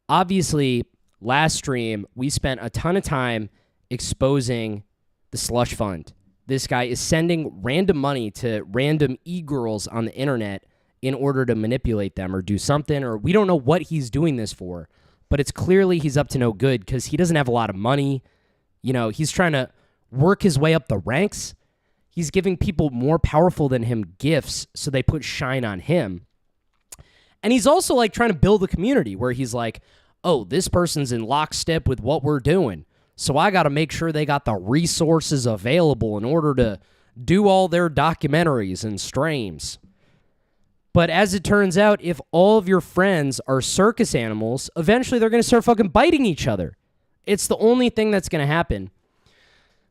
obviously last stream, we spent a ton of time exposing the slush fund. This guy is sending random money to random e-girls on the internet in order to manipulate them or do something, or we don't know what he's doing this for, but it's clearly he's up to no good because he doesn't have a lot of money. You know, he's trying to work his way up the ranks. He's giving people more powerful than him gifts, so they put shine on him. And he's also like trying to build a community where he's like, oh, this person's in lockstep with what we're doing, so I got to make sure they got the resources available in order to do all their documentaries and streams. But as it turns out, if all of your friends are circus animals, eventually they're going to start fucking biting each other. It's the only thing that's going to happen.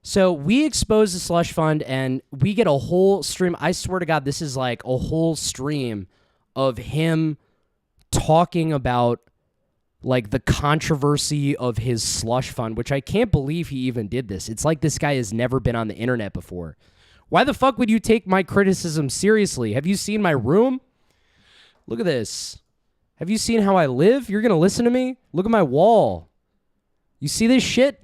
So we expose the slush fund and we get a whole stream. I swear to God, this is like a whole stream of him talking about like the controversy of his slush fund, which I can't believe he even did this. It's like this guy has never been on the internet before. Why the fuck would you take my criticism seriously? Have you seen my room? Look at this. Have you seen how I live? You're going to listen to me? Look at my wall. You see this shit?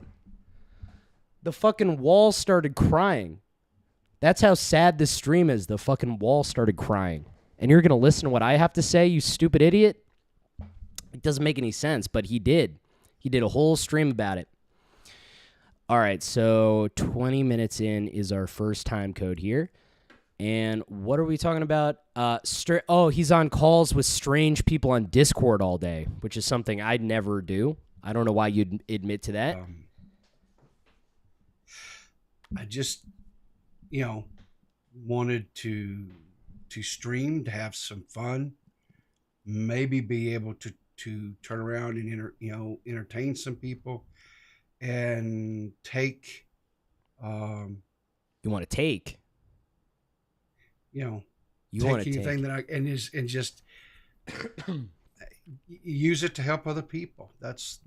The fucking wall started crying. That's how sad this stream is. The fucking wall started crying. And you're going to listen to what I have to say, you stupid idiot? It doesn't make any sense, but he did. He did a whole stream about it. All right, so 20 minutes in is our first time code here. And what are we talking about? He's on calls with strange people on Discord all day, which is something I'd never do. I don't know why you'd admit to that. I just, wanted to stream, to have some fun, maybe be able to turn around and entertain some people, and take. You want to take? You take want to anything that and just use it to help other people. That's.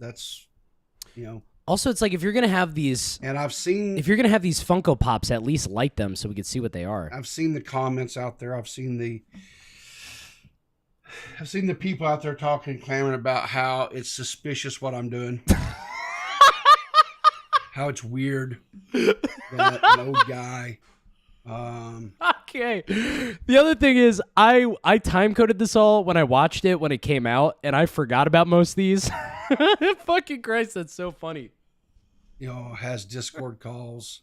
Also, it's like if you're gonna have these, and if you're gonna have these Funko Pops, at least light them so we can see what they are. I've seen the comments out there. I've seen the people out there talking, clamoring about how it's suspicious what I'm doing, how it's weird that an old guy. Okay. The other thing is, I time coded this all when I watched it when it came out, and I forgot about most of these. Fucking Christ, that's so funny. Has Discord calls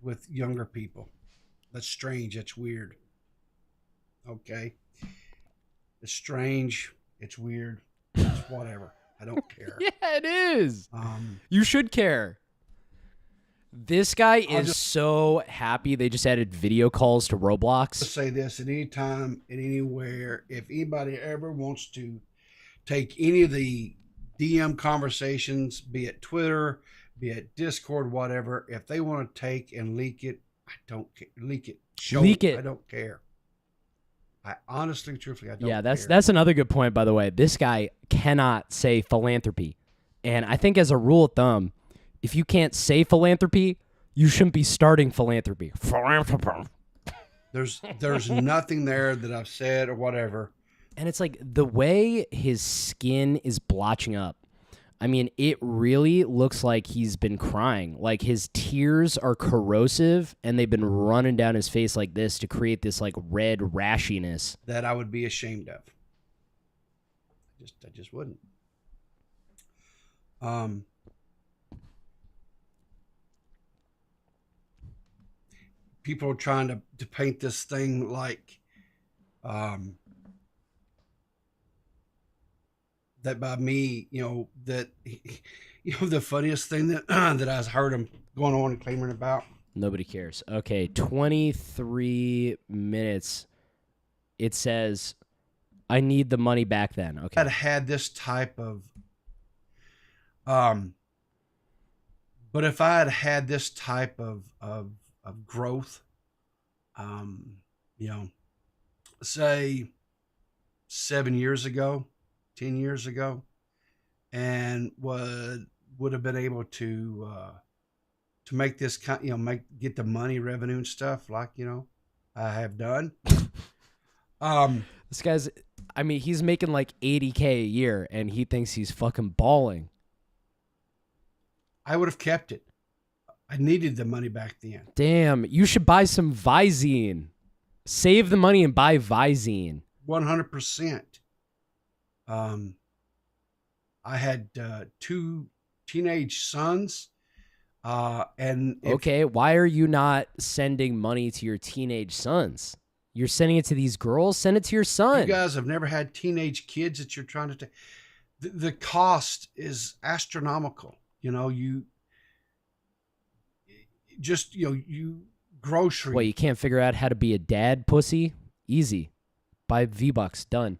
with younger people. That's strange. That's weird. Okay. It's strange. It's weird. It's whatever. I don't care. Yeah, it is. You should care. This guy is so happy they just added video calls to Roblox. I'll say this at any time, and anywhere, if anybody ever wants to take any of the DM conversations, be it Twitter, be it Discord, whatever, if they want to take and leak it, I don't care. Leak it. Leak it. I don't care. I honestly, truthfully, I don't care. Yeah, that's another good point, by the way. This guy cannot say philanthropy. And I think as a rule of thumb, if you can't say philanthropy, you shouldn't be starting philanthropy. There's nothing there that I've said or whatever. And it's like the way his skin is blotching up. I mean, it really looks like he's been crying. Like his tears are corrosive and they've been running down his face like this to create this like red rashiness. That I would be ashamed of. I just wouldn't. People are trying to paint this thing like that by me, that the funniest thing that that I heard him going on and clamoring about. Nobody cares. Okay, 23 minutes. It says, I need the money back then. Okay. I'd had this type of but if I had this type of growth, say 7 years ago, 10 years ago, and would have been able to to make this get the money, revenue and stuff like, I have done. This guy's, I mean, he's making like $80K a year and he thinks he's fucking balling. I would have kept it. I needed the money back then. Damn, you should buy some Visine. Save the money and buy Visine. 100%. I had 2 teenage sons. Okay, why are you not sending money to your teenage sons? You're sending it to these girls? Send it to your son. You guys have never had teenage kids that you're trying to take. The cost is astronomical. You grocery. What, you can't figure out how to be a dad, pussy? Easy. Buy V-Bucks. Done.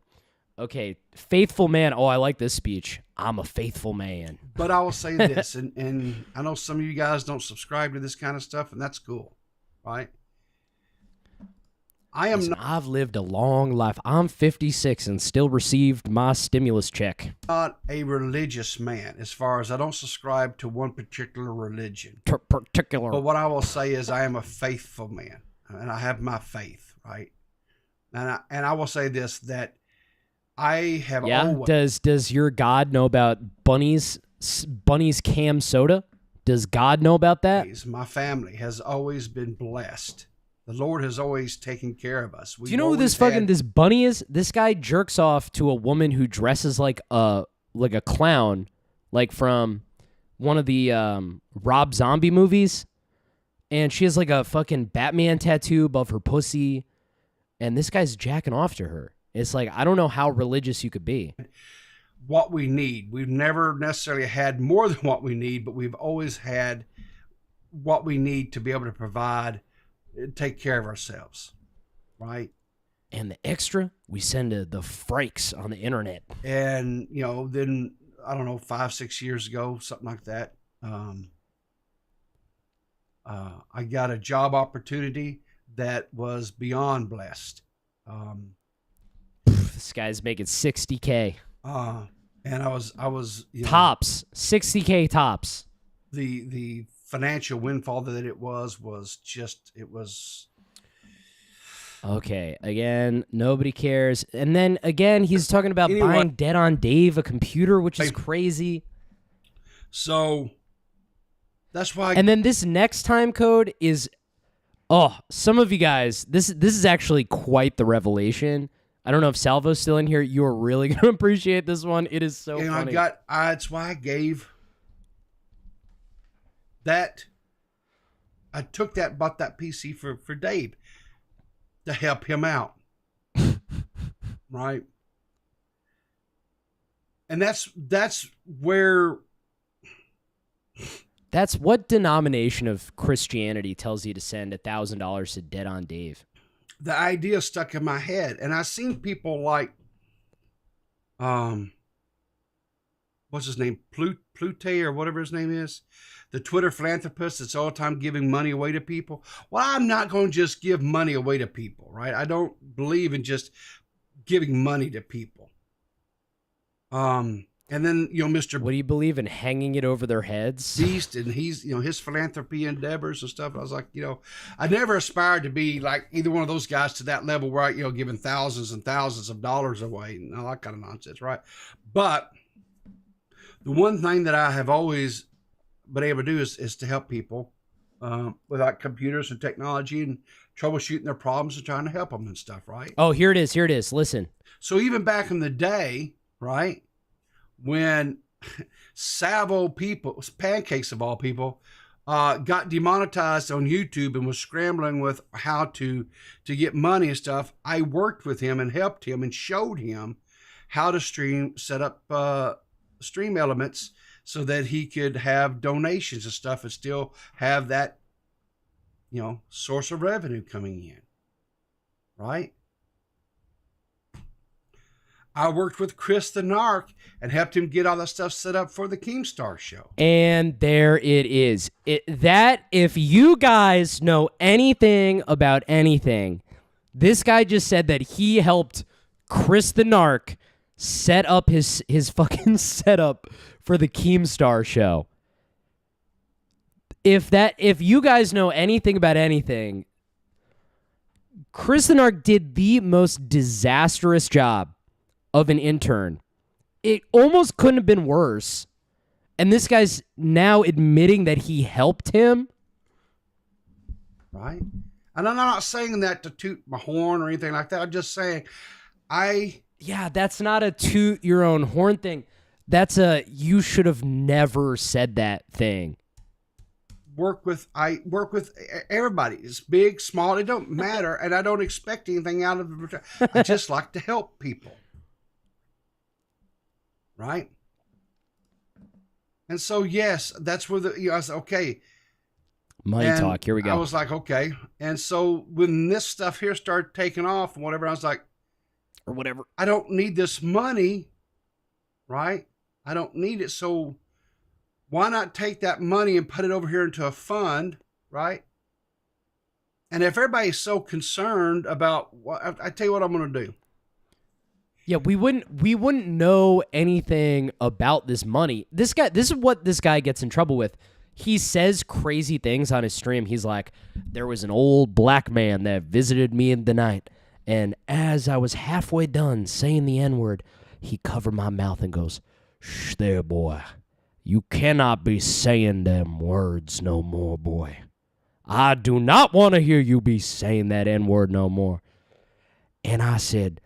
Okay, faithful man. Oh, I like this speech. I'm a faithful man. But I will say this, and I know some of you guys don't subscribe to this kind of stuff, and that's cool, right? Listen, I've lived a long life. I'm 56 and still received my stimulus check. Not a religious man, as far as I don't subscribe to one particular religion. But what I will say is I am a faithful man, and I have my faith, right? And I will say this, that I have always... Does your God know about Bunny's cam soda? Does God know about that? My family has always been blessed. The Lord has always taken care of us. Do you know who this Bunny is? This guy jerks off to a woman who dresses like a clown, like from one of the Rob Zombie movies, and she has like a fucking Batman tattoo above her pussy, and this guy's jacking off to her. It's like, I don't know how religious you could be. What we need. We've never necessarily had more than what we need, but we've always had what we need to be able to provide, take care of ourselves, right? And the extra we send to the freaks on the internet. And then I don't know, 5-6 years ago, something like that, I got a job opportunity that was beyond blessed. This guy's making $60K. And I was tops, $60K tops. The financial windfall that it was okay. Again, nobody cares. And then again, he's talking about buying Dead on Dave a computer, which is crazy. So that's why. And then this next time code is, some of you guys, this is actually quite the revelation. I don't know if Salvo's still in here. You're really gonna appreciate this one. It is so funny. That's why I gave that. I took that, bought that PC for Dave to help him out, right? And that's where. That's what denomination of Christianity tells you to send $1,000 to Dead on Dave. The idea stuck in my head, and I've seen people like, what's his name, Plute or whatever his name is, the Twitter philanthropist that's all the time giving money away to people. Well, I'm not going to just give money away to people, right? I don't believe in just giving money to people. And then, Mr. What do you believe in, hanging it over their heads? Beast, and he's, his philanthropy endeavors and stuff. I was like, I never aspired to be like either one of those guys to that level where, giving thousands and thousands of dollars away and all that kind of nonsense, right? But the one thing that I have always been able to do is to help people without computers and technology and troubleshooting their problems and trying to help them and stuff, right? Oh, here it is. Listen. So even back in the day, right, when Salvo people, Pancakes of all people, got demonetized on YouTube and was scrambling with how to get money and stuff, I worked with him and helped him and showed him how to set up stream elements so that he could have donations and stuff and still have that, source of revenue coming in, right? I worked with Chris the Narc and helped him get all that stuff set up for the Keemstar show. And there it is. If you guys know anything about anything, this guy just said that he helped Chris the Narc set up his fucking setup for the Keemstar show. if you guys know anything about anything, Chris the Narc did the most disastrous job of an intern. It almost couldn't have been worse. And this guy's now admitting that he helped him. Right? And I'm not saying that to toot my horn or anything like that. I'm just saying Yeah, that's not a toot your own horn thing. That's a you should have never said that thing. I work with everybody. It's big, small, it don't matter, and I don't expect anything out of it. I just like to help people. Right? And so yes, that's where I was okay. Money talk, here we go. I was like, okay. And so when this stuff here started taking off and whatever, I was like, or whatever. I don't need this money, right? I don't need it. So why not take that money and put it over here into a fund, right? And if everybody's so concerned about what, I tell you what I'm going to do. Yeah, we wouldn't know anything about this money. This is what this guy gets in trouble with. He says crazy things on his stream. He's like, there was an old black man that visited me in the night, and as I was halfway done saying the N-word, he covered my mouth and goes, "Shh there, boy. You cannot be saying them words no more, boy. I do not want to hear you be saying that N-word no more." And I said,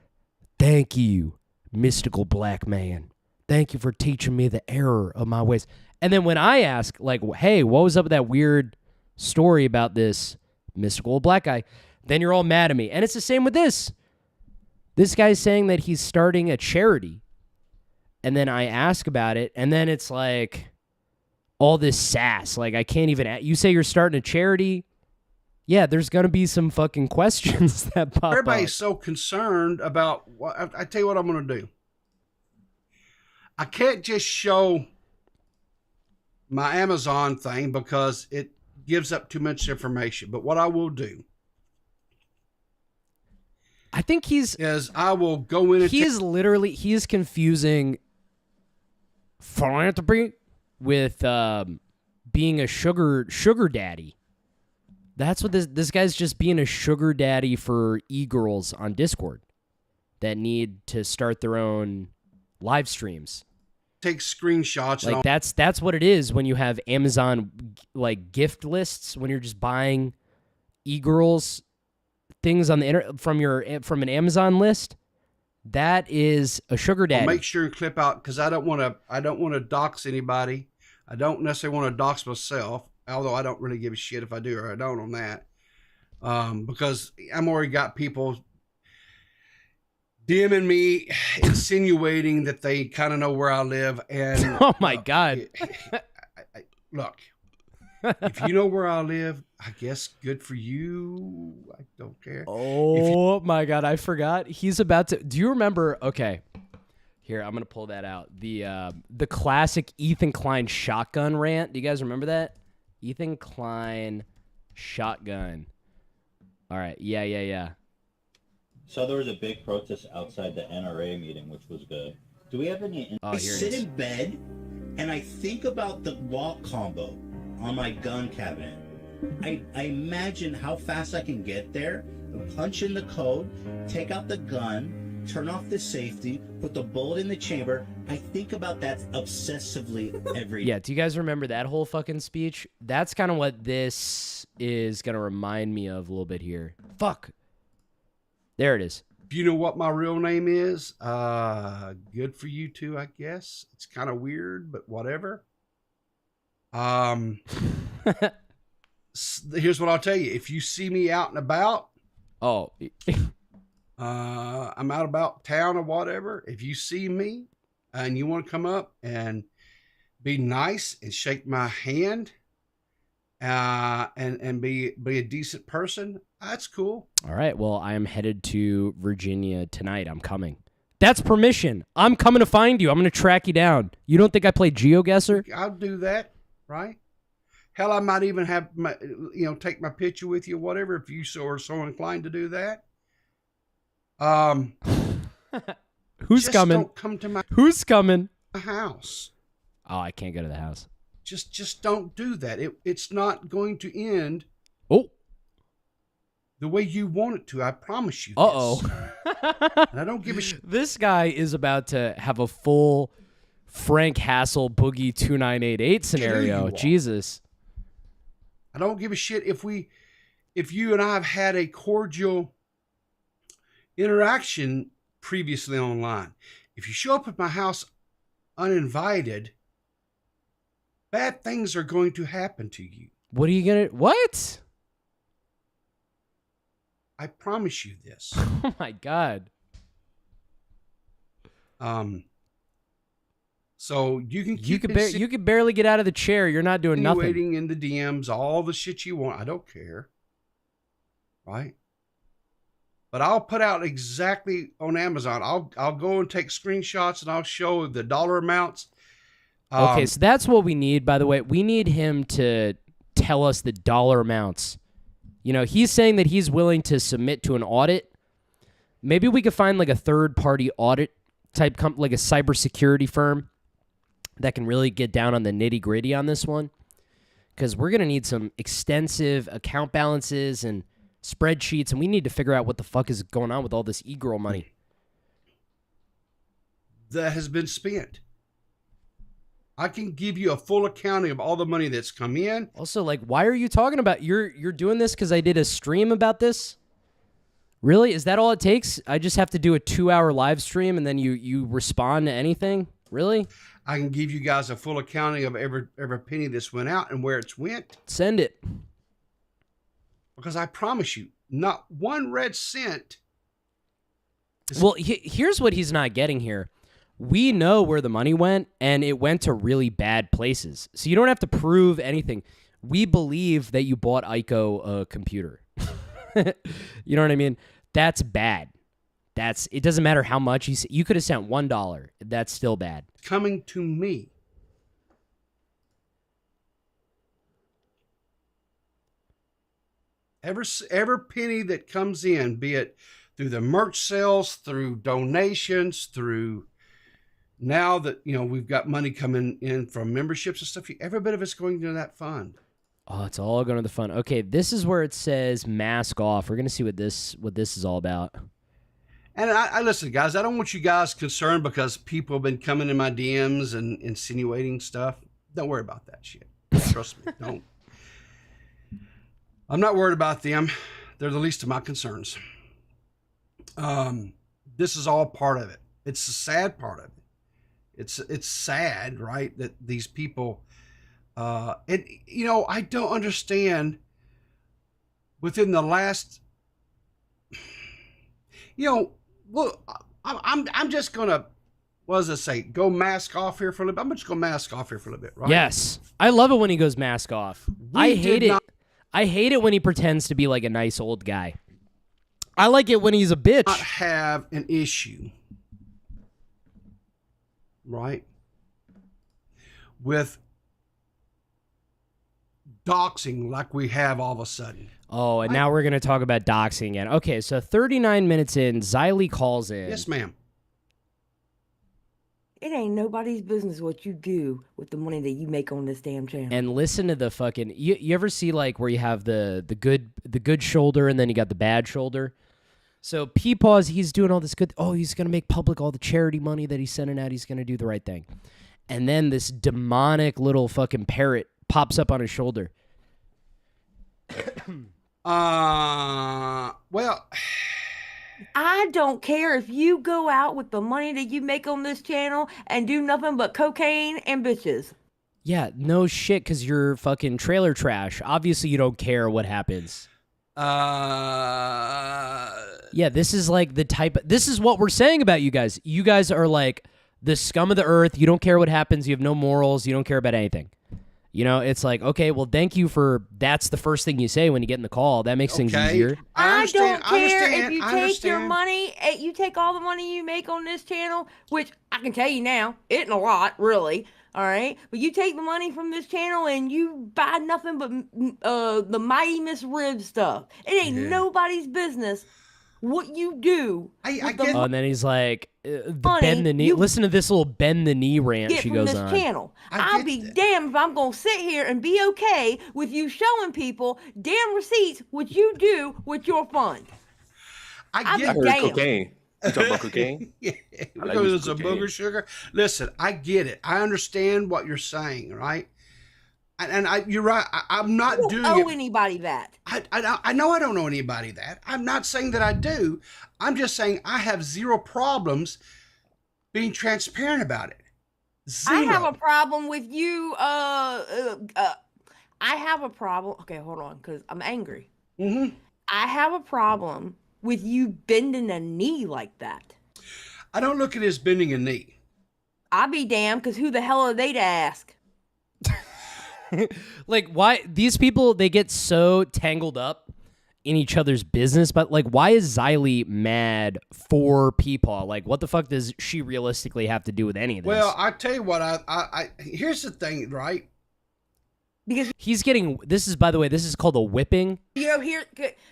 "Thank you, mystical black man. Thank you for teaching me the error of my ways." And then when I ask, like, hey, what was up with that weird story about this mystical black guy? Then you're all mad at me. And it's the same with this. This guy's saying that he's starting a charity. And then I ask about it. And then it's like all this sass. Like, I can't even... You say you're starting a charity? Yeah, there's going to be some fucking questions that pop up. Everybody's so concerned about what... I tell you what I'm going to do. I can't just show my Amazon thing because it gives up too much information. But what I will do, I think I will go in and he is confusing philanthropy with being a sugar daddy. That's what this guy's just being a sugar daddy for e-girls on Discord that need to start their own live streams. take screenshots. Like that's what it is when you have Amazon like gift lists, when you're just buying e-girls things on the from an Amazon list. That is a sugar daddy. I'll make sure and clip out because I don't want to dox anybody. I don't necessarily want to dox myself, although I don't really give a shit if I do or I don't on that. Because I'm already got people DMing me, insinuating that they kind of know where I live. And oh my God. Look, if you know where I live, I guess good for you. I don't care. Oh my God, I forgot. He's about to. Do you remember? Okay, here I'm gonna pull that out. The classic Ethan Klein shotgun rant. Do you guys remember that? Ethan Klein shotgun. All right. Yeah. So there was a big protest outside the NRA meeting, which was good. Do we have any? I sit in bed and I think about the wall combo on my gun cabinet. I imagine how fast I can get there, punch in the code, take out the gun, turn off the safety, put the bullet in the chamber. I think about that obsessively every day. Yeah, do you guys remember that whole fucking speech? That's kind of what this is going to remind me of a little bit here. Fuck. There it is. Do you know what my real name is? Good for you too, I guess. It's kind of weird, but whatever. Here's what I'll tell you. If you see me out and about, I'm out about town or whatever. If you see me and you want to come up and be nice and shake my hand, and be a decent person, that's cool. All right. Well, I am headed to Virginia tonight. I'm coming. That's permission. I'm coming to find you. I'm going to track you down. You don't think I play GeoGuessr? I'll do that, right? Hell, I might even have my, take my picture with you, whatever, if you are so inclined to do that. Who's just coming? Don't come to my Who's coming? house. Oh, I can't go to the house. Just don't do that. It's not going to end Oh. the way you want it to. I promise you. Uh-oh. And I don't give a shit. This guy is about to have a full Frank Hassel Boogie 2988 scenario. Jesus. I don't give a shit if you and I have had a cordial interaction previously online. If you show up at my house uninvited, bad things are going to happen to you. What are you going to... What? I promise you this. Oh, my God. So you can keep you could barely get out of the chair. You're not doing nothing. Waiting in the DMs, all the shit you want. I don't care. Right? But I'll put out exactly on Amazon. I'll go and take screenshots and I'll show the dollar amounts. Okay, so that's what we need, by the way. We need him to tell us the dollar amounts. You know, he's saying that he's willing to submit to an audit. Maybe we could find like a third-party audit type company, like a cybersecurity firm that can really get down on the nitty-gritty on this one. Because we're going to need some extensive account balances and spreadsheets, and we need to figure out what the fuck is going on with all this e-girl money that has been spent. I can give you a full accounting of all the money that's come in. Also, like, why are you talking about you're doing this because I did a stream about this? Really? Is that all it takes? I just have to do a 2-hour live stream and then you respond to anything? Really? I can give you guys a full accounting of every penny that's went out and where it's went. Send it. Because I promise you, not one red cent. Well, here's what he's not getting here. We know where the money went, and it went to really bad places. So you don't have to prove anything. We believe that you bought Aiko a computer. You know what I mean? That's bad. It doesn't matter how much you could have sent $1. That's still bad. Coming to me. Every penny that comes in, be it through the merch sales, through donations, through now that, you know, we've got money coming in from memberships and stuff, every bit of it's going to that fund. Oh, it's all going to the fund. Okay, this is where it says mask off. We're going to see what this is all about. And I listen, guys, I don't want you guys concerned because people have been coming in my DMs and insinuating stuff. Don't worry about that shit. Trust me, don't. I'm not worried about them. They're the least of my concerns. This is all part of it. It's the sad part of it. It's sad, right, that these people, and you know, I don't understand. Within the last, you know, look, I'm just gonna, what does it say? Go mask off here for a little bit. I'm just gonna mask off here for a little bit, right? Yes, I love it when he goes mask off. I hate it. I hate it when he pretends to be like a nice old guy. I like it when he's a bitch. Not have an issue, right, with doxing like we have all of a sudden. Oh, and now we're going to talk about doxing again. Okay, so 39 minutes in, Xylie calls in. Yes, ma'am. It ain't nobody's business what you do with the money that you make on this damn channel. And listen to the fucking... You ever see, like, where you have the good shoulder and then you got the bad shoulder? So Peepaw's, he's doing all this good... Oh, he's going to make public all the charity money that he's sending out. He's going to do the right thing. And then this demonic little fucking parrot pops up on his shoulder. Well... I don't care if you go out with the money that you make on this channel and do nothing but cocaine and bitches. Yeah, no shit, because you're fucking trailer trash. Obviously, you don't care what happens. Yeah, this is like the type... This is what we're saying about you guys. You guys are like the scum of the earth. You don't care what happens. You have no morals. You don't care about anything. You know, it's like, okay, well, thank you for... That's the first thing you say when you get in the call. That makes things easier. I don't care if you take your money, you take all the money you make on this channel, which I can tell you now, it ain't a lot, really, all right? But you take the money from this channel and you buy nothing but the Mighty Miss Rib stuff. It ain't nobody's business what you do. I get. Oh, and then he's like, the Honey, bend the knee. Listen to this little bend the knee rant get she from goes this on. channel. I'll be damned if I'm gonna sit here and be okay with you showing people damn receipts what you do with your fund. I heard cocaine. You talking about cocaine? Yeah, like because using it's a cocaine. booger sugar. Listen, I get it. I understand what you're saying, right? And you're right. I'm not You doing don't owe it. anybody that. I know I don't owe anybody that. I'm not saying that I do. I'm just saying I have zero problems being transparent about it. Zero. I have a problem with you. I have a problem. Okay, hold on, because I'm angry. Mm-hmm. I have a problem with you bending a knee like that. I don't look at it as bending a knee. I'll be damned, because who the hell are they to ask? Like, why these people, they get so tangled up in each other's business, but like, why is Xylie mad for Peepaw? Like, what the fuck does she realistically have to do with any of this? Well, I tell you what, I here's the thing, right? Because he's getting, this is, by the way, this is called a whipping. You know, here,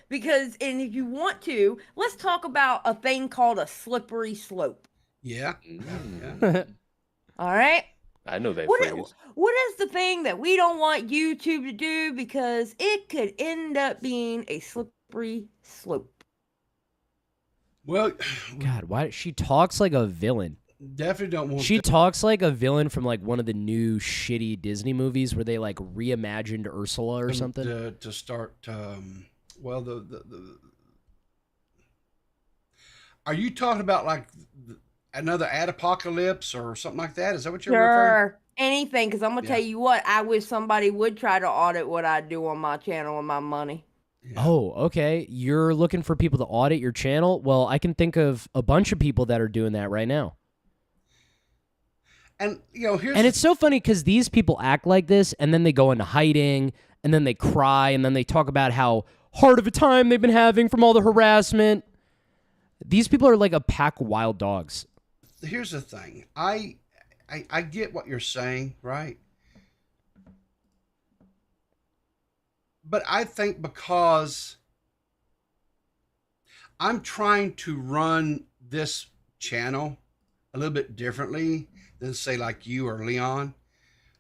because, and if you want to, let's talk about a thing called a slippery slope. Yeah. Yeah. All right? I know that What phrase. what is the thing that we don't want YouTube to do because it could end up being a slippery slope? Well, God, why she talks like a villain. Definitely don't want. She talks like a villain from like one of the new shitty Disney movies where they like reimagined Ursula or something. To start, well, the are you talking about like another ad apocalypse or something like that? Is that what you're referring? Sure, anything, because I'm gonna tell you what, I wish somebody would try to audit what I do on my channel and my money. Yeah. Oh, okay. You're looking for people to audit your channel? Well, I can think of a bunch of people that are doing that right now. And you know, here's and it's so funny because these people act like this, and then they go into hiding, and then they cry, and then they talk about how hard of a time they've been having from all the harassment. These people are like a pack of wild dogs. Here's the thing. I get what you're saying, right? But I think because I'm trying to run this channel a little bit differently than say like you or Leon.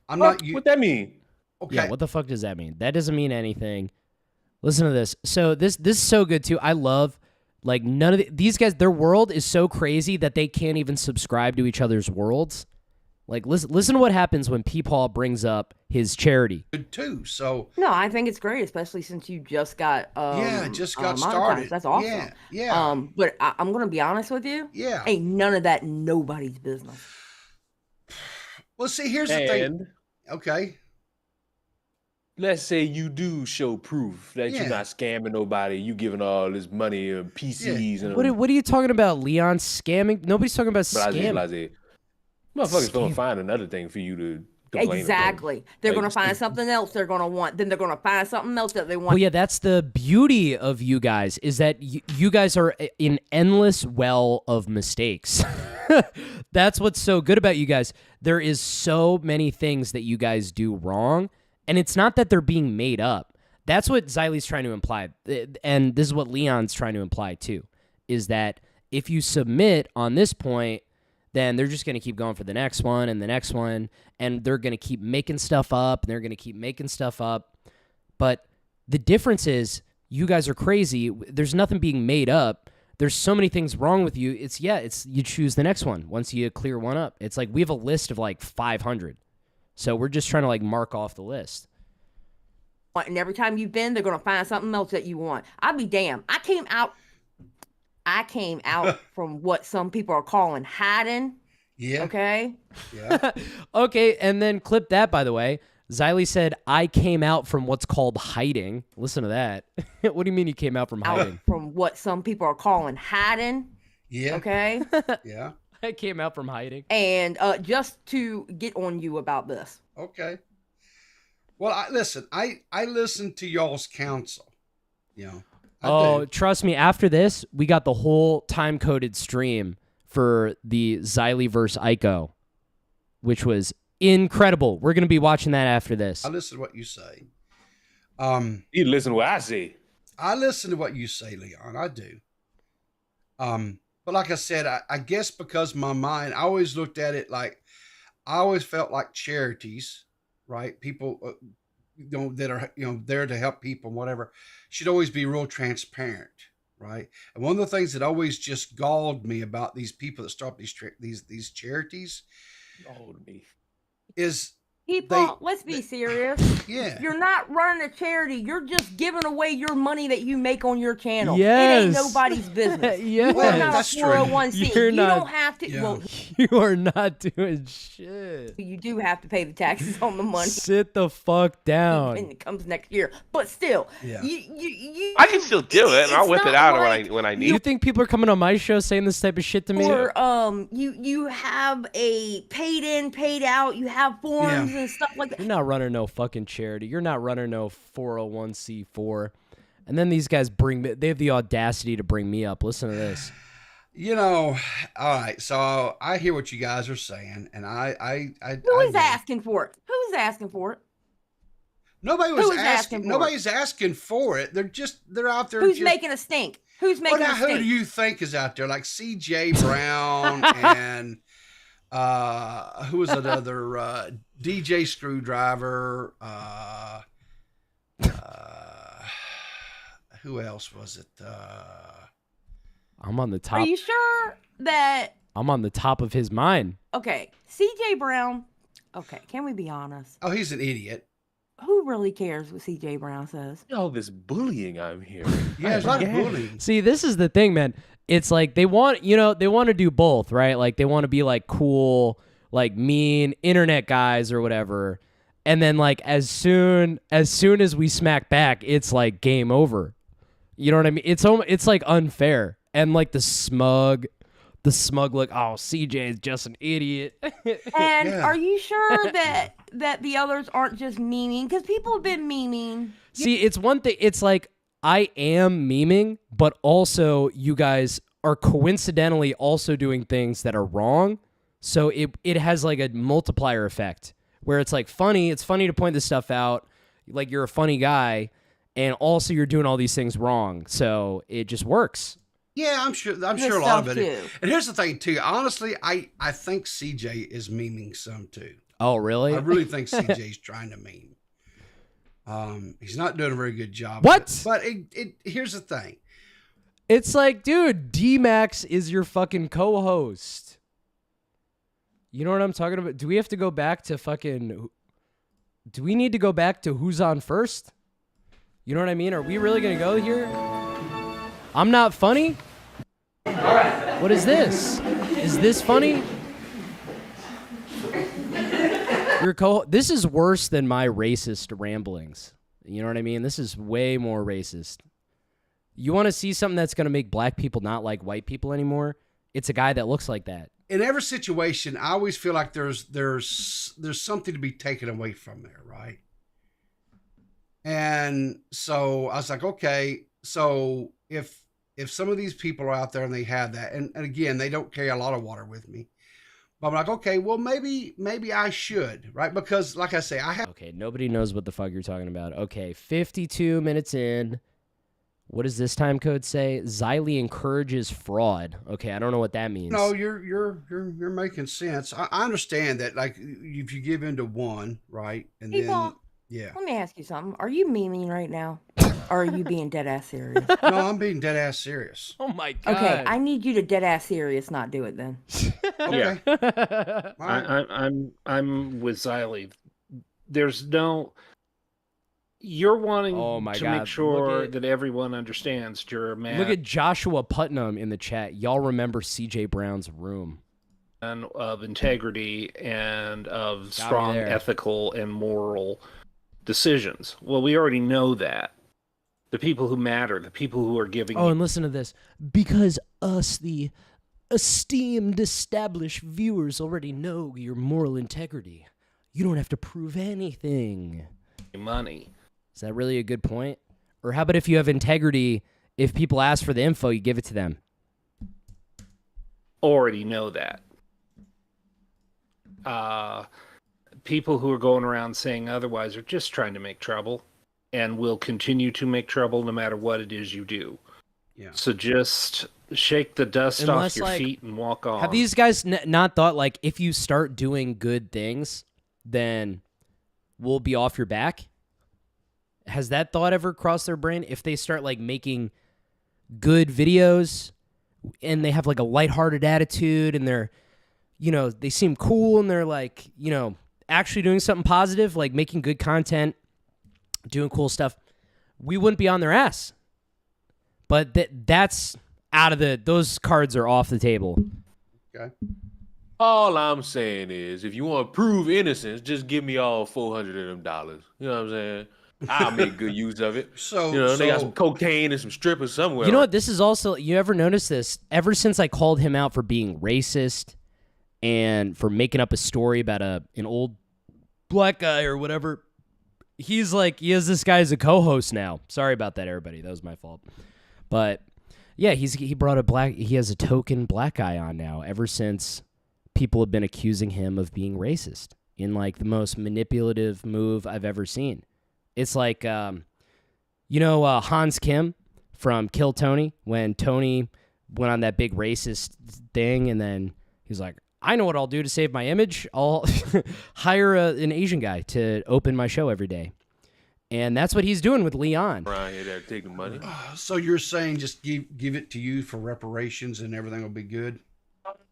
I'm not you. What that mean? Okay. Yeah, what the fuck does that mean? That doesn't mean anything. Listen to this. So this is so good too. I love like none of these guys, their world is so crazy that they can't even subscribe to each other's worlds. Like listen to what happens when Peepaw brings up his charity. Good too. So No, I think it's great, especially since you just got just got monetized. started. That's awesome. Yeah. But I'm gonna be honest with you. Yeah. Ain't none of that nobody's business. Well, see, here's the thing. Okay. Let's say you do show proof that Yeah. you're not scamming nobody, you giving all this money or PCs and What are you talking about, Leon? Scamming? Nobody's talking about scamming. blase. Motherfuckers gonna find another thing for you to complain Exactly. about. They're Like, gonna find something else they're gonna want. Then they're gonna find something else that they want. Well, yeah, that's the beauty of you guys is that you guys are an endless well of mistakes. That's what's so good about you guys. There is so many things that you guys do wrong, and it's not that they're being made up. That's what Xylie's trying to imply, and this is what Leon's trying to imply too, is that if you submit on this point, then they're just going to keep going for the next one and the next one, and they're going to keep making stuff up, and they're going to keep making stuff up. But the difference is you guys are crazy. There's nothing being made up. There's so many things wrong with you. It's you choose the next one once you clear one up. It's like we have a list of like 500. So we're just trying to like mark off the list. And every time you bend, they're gonna find something else that you want. I'll be damned. I came out from what some people are calling hiding. Yeah. Okay. Yeah. Okay, and then clip that, by the way. Xylie said, I came out from what's called hiding. Listen to that. What do you mean you came out from hiding? From what some people are calling hiding. Yeah. Okay. Yeah. I came out from hiding. And just to get on you about this. Okay. Well, I listen to y'all's counsel. You know. I do. Trust me, after this, we got the whole time-coded stream for the Xylie versus Ico, which was incredible. We're going to be watching that after this. I listen to what you say. You listen to what I say. I listen to what you say, Leon. I do. But like I said, I guess because my mind, I always looked at it like I always felt like charities, right? People, that are there to help people and whatever, should always be real transparent, right? And one of the things that always just galled me about these people that start these charities is People, let's be serious. Yeah. You're not running a charity. You're just giving away your money that you make on your channel. Yes. It ain't nobody's business. Yes. You are not That's a true. 401c. You're You not- don't have to. Yeah. Well, You are not doing shit. you do have to pay the taxes on the money Sit the fuck when down. it comes next year. But still, Yeah. you I can still do it, and I'll it's whip it not out like when I need. You think people are coming on my show saying this type of shit to me? or you have a paid in, paid out. You have forms and stuff like that. You're not running no fucking charity. You're not running no 401c4. And then these guys they have the audacity to bring me up. Listen to this. All right. So I hear what you guys are saying, and Who is asking for it? Who's asking for it? Nobody was Who's asking for it? Nobody's asking for it. They're out there. Who's just, making a stink? Who's making now, a who stink? do you think is out there? Like CJ Brown and who was another DJ Screwdriver? Who else was it? I'm on the top. Are you sure that? I'm on the top of his mind. Okay, CJ Brown. Okay, can we be honest? Oh, he's an idiot. Who really cares what CJ Brown says? All this bullying I'm hearing. Yeah, there's a lot of bullying. See, this is the thing, man. It's like they want to do both, right? Like they want to be like cool, like mean internet guys or whatever. And then like as soon as we smack back, it's like game over. You know what I mean? It's like unfair. And like the smug look, oh, CJ is just an idiot. And are you sure that the others aren't just memeing? Because people have been memeing. See, it's one thing. It's like I am memeing, but also you guys are coincidentally also doing things that are wrong. So it has like a multiplier effect where it's like funny. It's funny to point this stuff out. Like you're a funny guy, and also you're doing all these things wrong. So it just works. Yeah, I'm sure a lot of it. And here's the thing too. Honestly, I think CJ is memeing some too. Oh, really? I really think CJ's trying to meme. He's not doing a very good job. What? But here's the thing. It's like, dude, D-Max is your fucking co-host. You know what I'm talking about? Do we have to go back to fucking... Do we need to go back to who's on first? You know what I mean? Are we really going to go here? I'm not funny? What is this? Is this funny? This is worse than my racist ramblings. You know what I mean? This is way more racist. You want to see something that's going to make black people not like white people anymore? It's a guy that looks like that. In every situation, I always feel like there's something to be taken away from there, right? And so I was like, okay, so if some of these people are out there and they have that, and again, they don't carry a lot of water with me, but I'm like, okay, well, maybe I should, right? Because like I say, I have... Okay, nobody knows what the fuck you're talking about. Okay, 52 minutes in. What does this time code say? Xylie encourages fraud. Okay, I don't know what that means. No, you're making sense. I understand that, like, if you give in to one, right, and then yeah. Let me ask you something. Are you memeing right now? Or are you being dead ass serious? No, I'm being dead ass serious. Oh my god. Okay, I need you to dead ass serious not do it then. Okay. I'm with Xylie. There's no... You're wanting to make sure that everyone understands you're a man. Look at Joshua Putnam in the chat. Y'all remember CJ Brown's room. And of integrity and of strong ethical and moral decisions. Well, we already know that. The people who matter, the people who are giving... Oh, and listen to this. Because us, the esteemed, established viewers, already know your moral integrity. You don't have to prove anything. Money. Is that really a good point? Or how about if you have integrity, if people ask for the info, you give it to them? Already know that. People who are going around saying otherwise are just trying to make trouble and will continue to make trouble no matter what it is you do. Yeah. So just shake the dust Unless, off your like, feet and walk on. Have these guys not thought, like, if you start doing good things, then we'll be off your back? Has that thought ever crossed their brain? If they start, like, making good videos and they have, like, a lighthearted attitude and they're, you know, they seem cool and they're, like, you know, actually doing something positive, like making good content, doing cool stuff, we wouldn't be on their ass. But that's out of those cards are off the table. Okay. All I'm saying is, if you want to prove innocence, just give me all 400 of them dollars. You know what I'm saying? I'll make good use of it. So, you know, they got some cocaine and some strippers somewhere. You know what? This is also, you ever notice this? Ever since I called him out for being racist and for making up a story about an old black guy or whatever, he's like, he has this guy as a co-host now. Sorry about that, everybody. That was my fault. But yeah, he has a token black guy on now ever since people have been accusing him of being racist in like the most manipulative move I've ever seen. It's like, you know, Hans Kim from Kill Tony, when Tony went on that big racist thing and then he's like, I know what I'll do to save my image. I'll hire an Asian guy to open my show every day. And that's what he's doing with Leon. Around here that take the money. So you're saying just give it to you for reparations and everything will be good?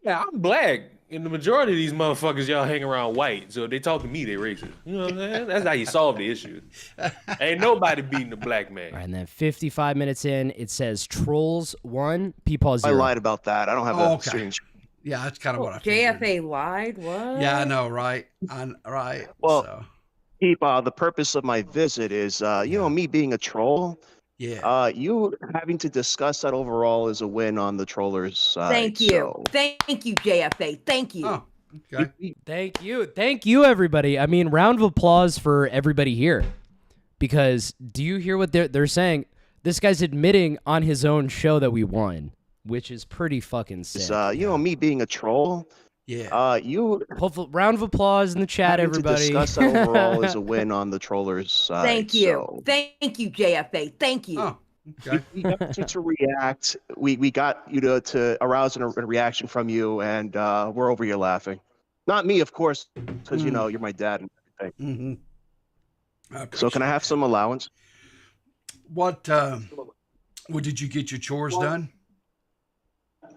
Yeah, I'm black. And the majority of these motherfuckers y'all hang around white. So if they talk to me, they racist. You know what I'm saying? That's how you solve the issue. Ain't nobody beating the black man. All right, and then 55 minutes in, it says Trolls 1, Peepaw 0. I lied about that. I don't have a screen. Yeah, that's kind of what I figured. JFA lied? What? Yeah, I know, right? Right. Well, so. Peepaw, the purpose of my visit is, you know, me being a troll. Yeah. You having to discuss that overall is a win on the trollers' side. Thank you. So. Thank you, JFA. Thank you. Oh, okay. Thank you. Thank you, everybody. I mean, round of applause for everybody here. Because do you hear what they're saying? This guy's admitting on his own show that we won, which is pretty fucking sick. You know, me being a troll. Yeah. Hopefully, round of applause in the chat, everybody. To discuss that overall is a win on the trollers' side. Thank you. Thank you, JFA. Thank you. Oh, okay. We got you to react. We got you to arouse a reaction from you, and we're over here laughing. Not me, of course, because you know you're my dad and everything. Mm-hmm. So can I have some allowance? What did you get your chores done?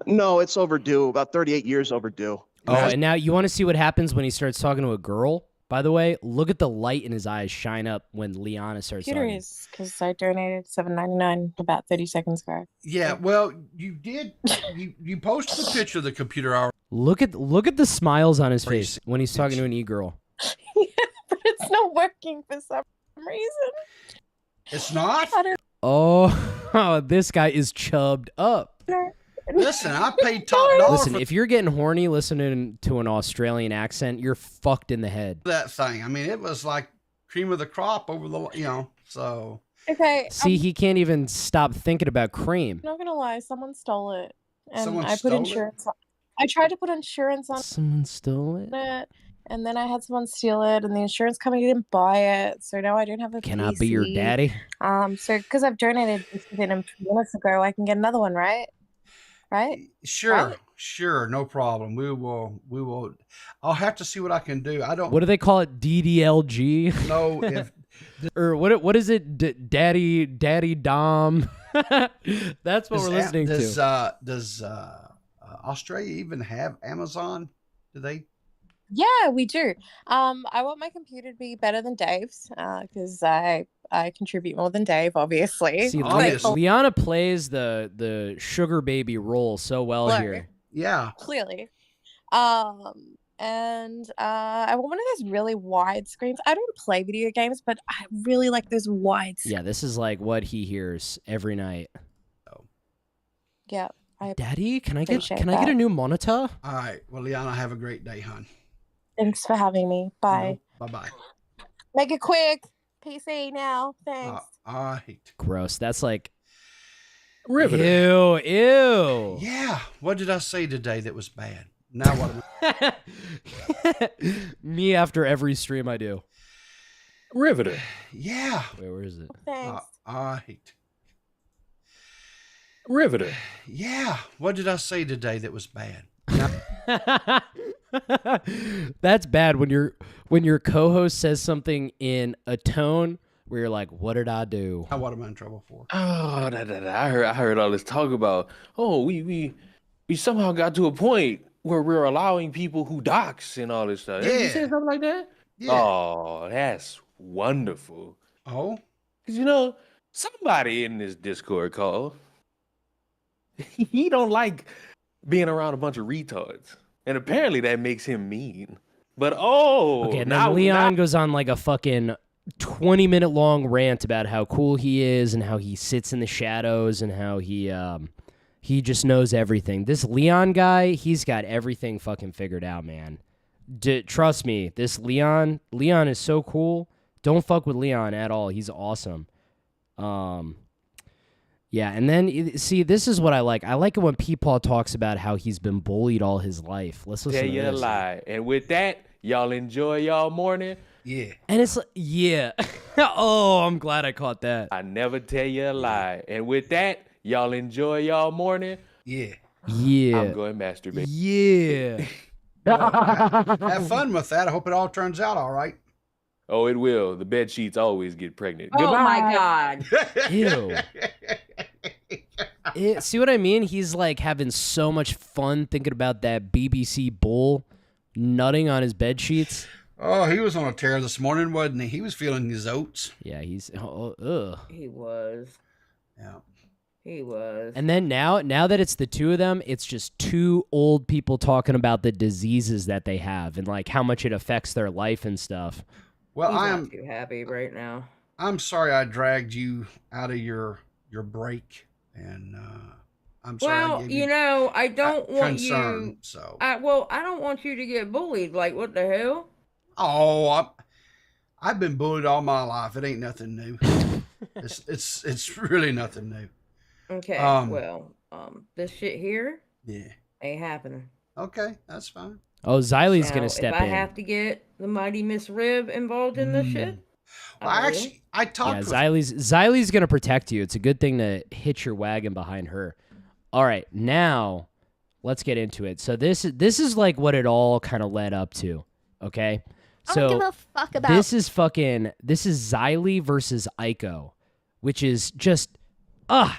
No, it's overdue. About 38 years overdue. Oh, and now you want to see what happens when he starts talking to a girl? By the way, look at the light in his eyes shine up when Liana starts talking. Curious, because I donated $7.99 about 30 seconds ago. Yeah, well, you did. You posted the picture of the computer hour. Look at the smiles on his face when he's talking to an e-girl. Yeah, but it's not working for some reason. It's not? Oh, this guy is chubbed up. Listen, I paid top dollar. Listen, if you're getting horny listening to an Australian accent, you're fucked in the head. That thing. I mean, it was like cream of the crop over the, you know, so. Okay. See, he can't even stop thinking about cream. I'm not going to lie. Someone stole it. And Someone I put stole insurance on I tried to put insurance on Someone stole it? and then I had someone steal it, and the insurance company didn't buy it, so now I don't have a Can I PC. be your daddy? So because I've donated within a few minutes ago, I can get another one, right? Right? Sure, Right? sure, no problem. We will. I'll have to see what I can do. I don't. What do they call it? DDLG? know if. Or what is it? Daddy Dom? That's what we're listening to. Does Australia even have Amazon? Do they? Yeah, we do. I want my computer to be better than Dave's, because I contribute more than Dave, obviously. See, Liana plays the sugar baby role so well here. Yeah. Clearly. And I want one of those really wide screens. I don't play video games, but I really like those wide screens. Yeah, this is like what he hears every night. Yeah. Daddy, can I get appreciate a new monitor? All right. Well, Liana, have a great day, hon. Thanks for having me. Bye. Bye-bye. Make it quick. PC now. Thanks. All right. Gross. That's like Riveting. Ew. Yeah. What did I say today that was bad? Now what? Me after every stream I do. Riveting. Yeah. Wait, where is it? Thanks. All right. Riveter. Yeah. What did I say today that was bad? That's bad when your co-host says something in a tone where you're like, "What did I do? What am I in trouble for?" Oh, I heard all this talk about. Oh, we somehow got to a point where we're allowing people who dox and all this stuff. Yeah. You said something like that? Yeah. Oh, that's wonderful. Oh, because somebody in this Discord call, he don't like being around a bunch of retards, and apparently that makes him mean. But okay, and then Leon goes on like a fucking 20-minute long rant about how cool he is and how he sits in the shadows and how he just knows everything. This Leon guy, he's got everything fucking figured out, man. Trust me, this Leon is so cool. Don't fuck with Leon at all. He's awesome. Yeah, and then, see, this is what I like. I like it when Peepaw talks about how he's been bullied all his life. Let's listen to this. Tell you a lie. And with that, y'all enjoy y'all morning. Yeah. And it's like, yeah. Oh, I'm glad I caught that. I never tell you a lie. And with that, y'all enjoy y'all morning. Yeah. Yeah. I'm going masturbate. Yeah. Have fun with that. I hope it all turns out all right. Oh, it will. The bed sheets always get pregnant. Oh Goodbye. my God. Ew. See what I mean? He's like having so much fun thinking about that BBC bull nutting on his bed sheets. Oh, he was on a tear this morning, wasn't he? He was feeling his oats. Yeah, he's He was. Yeah. He was. And then now that it's the two of them, it's just two old people talking about the diseases that they have and like how much it affects their life and stuff. Well, He's I not am too happy right now. I'm sorry I dragged you out of your break, and I'm sorry. Well, I gave I don't want concern, you. So I don't want you to get bullied. Like, what the hell? Oh, I've been bullied all my life. It ain't nothing new. it's really nothing new. Okay. This shit here. Yeah. Ain't happening. Okay, that's fine. Oh, Xylie's Now, gonna step if I in. have to get the mighty Miss Rib involved in this shit. Well, I talked with Xylie's gonna protect you. It's a good thing to hitch your wagon behind her. All right, now let's get into it. So this is like what it all kind of led up to. Okay. I don't give a fuck about this is Xylie versus Aiko, which is just I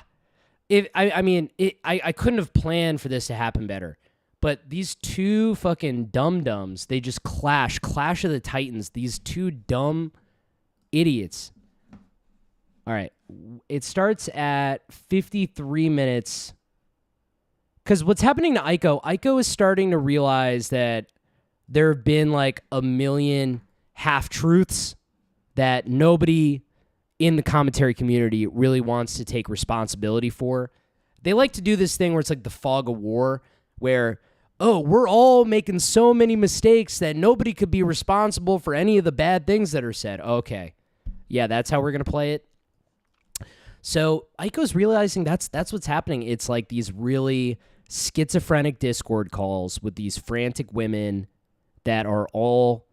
couldn't have planned for this to happen better. But these two fucking dum-dums, they just clash of the Titans. These two dumb idiots. All right. It starts at 53 minutes. Because what's happening to Aiko is starting to realize that there have been like a million half-truths that nobody in the commentary community really wants to take responsibility for. They like to do this thing where it's like the fog of war, where, oh, we're all making so many mistakes that nobody could be responsible for any of the bad things that are said. Okay. Yeah, that's how we're going to play it. So Aiko's realizing that's what's happening. It's like these really schizophrenic Discord calls with these frantic women that are all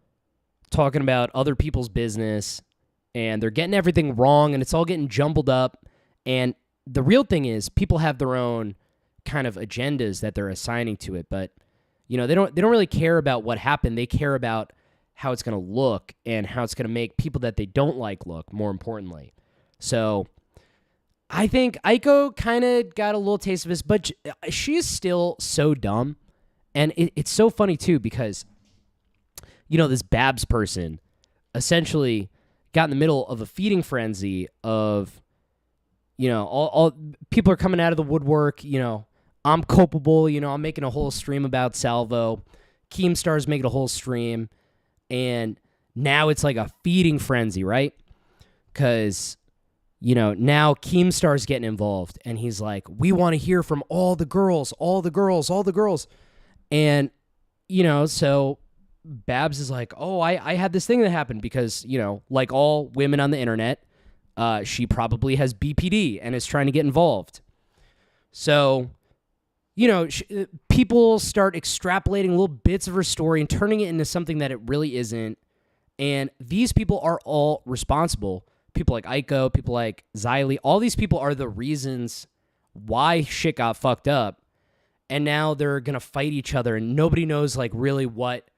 talking about other people's business, and they're getting everything wrong, and it's all getting jumbled up. And the real thing is people have their own kind of agendas that they're assigning to it, but they don't really care about what happened. They care about how it's going to look and how it's going to make people that they don't like look, more importantly. So I think Aiko kind of got a little taste of this, but she is still so dumb. And it's so funny too, because this Babs person essentially got in the middle of a feeding frenzy of, all people are coming out of the woodwork, I'm culpable, I'm making a whole stream about Salvo. Keemstar's making a whole stream. And now it's like a feeding frenzy, right? Because, now Keemstar's getting involved. And he's like, we want to hear from all the girls. And, so Babs is like, oh, I had this thing that happened because, like all women on the internet, she probably has BPD and is trying to get involved. So, people start extrapolating little bits of her story and turning it into something that it really isn't. And these people are all responsible. People like Aiko, people like Xylie, all these people are the reasons why shit got fucked up, and now they're gonna fight each other, and nobody knows like really what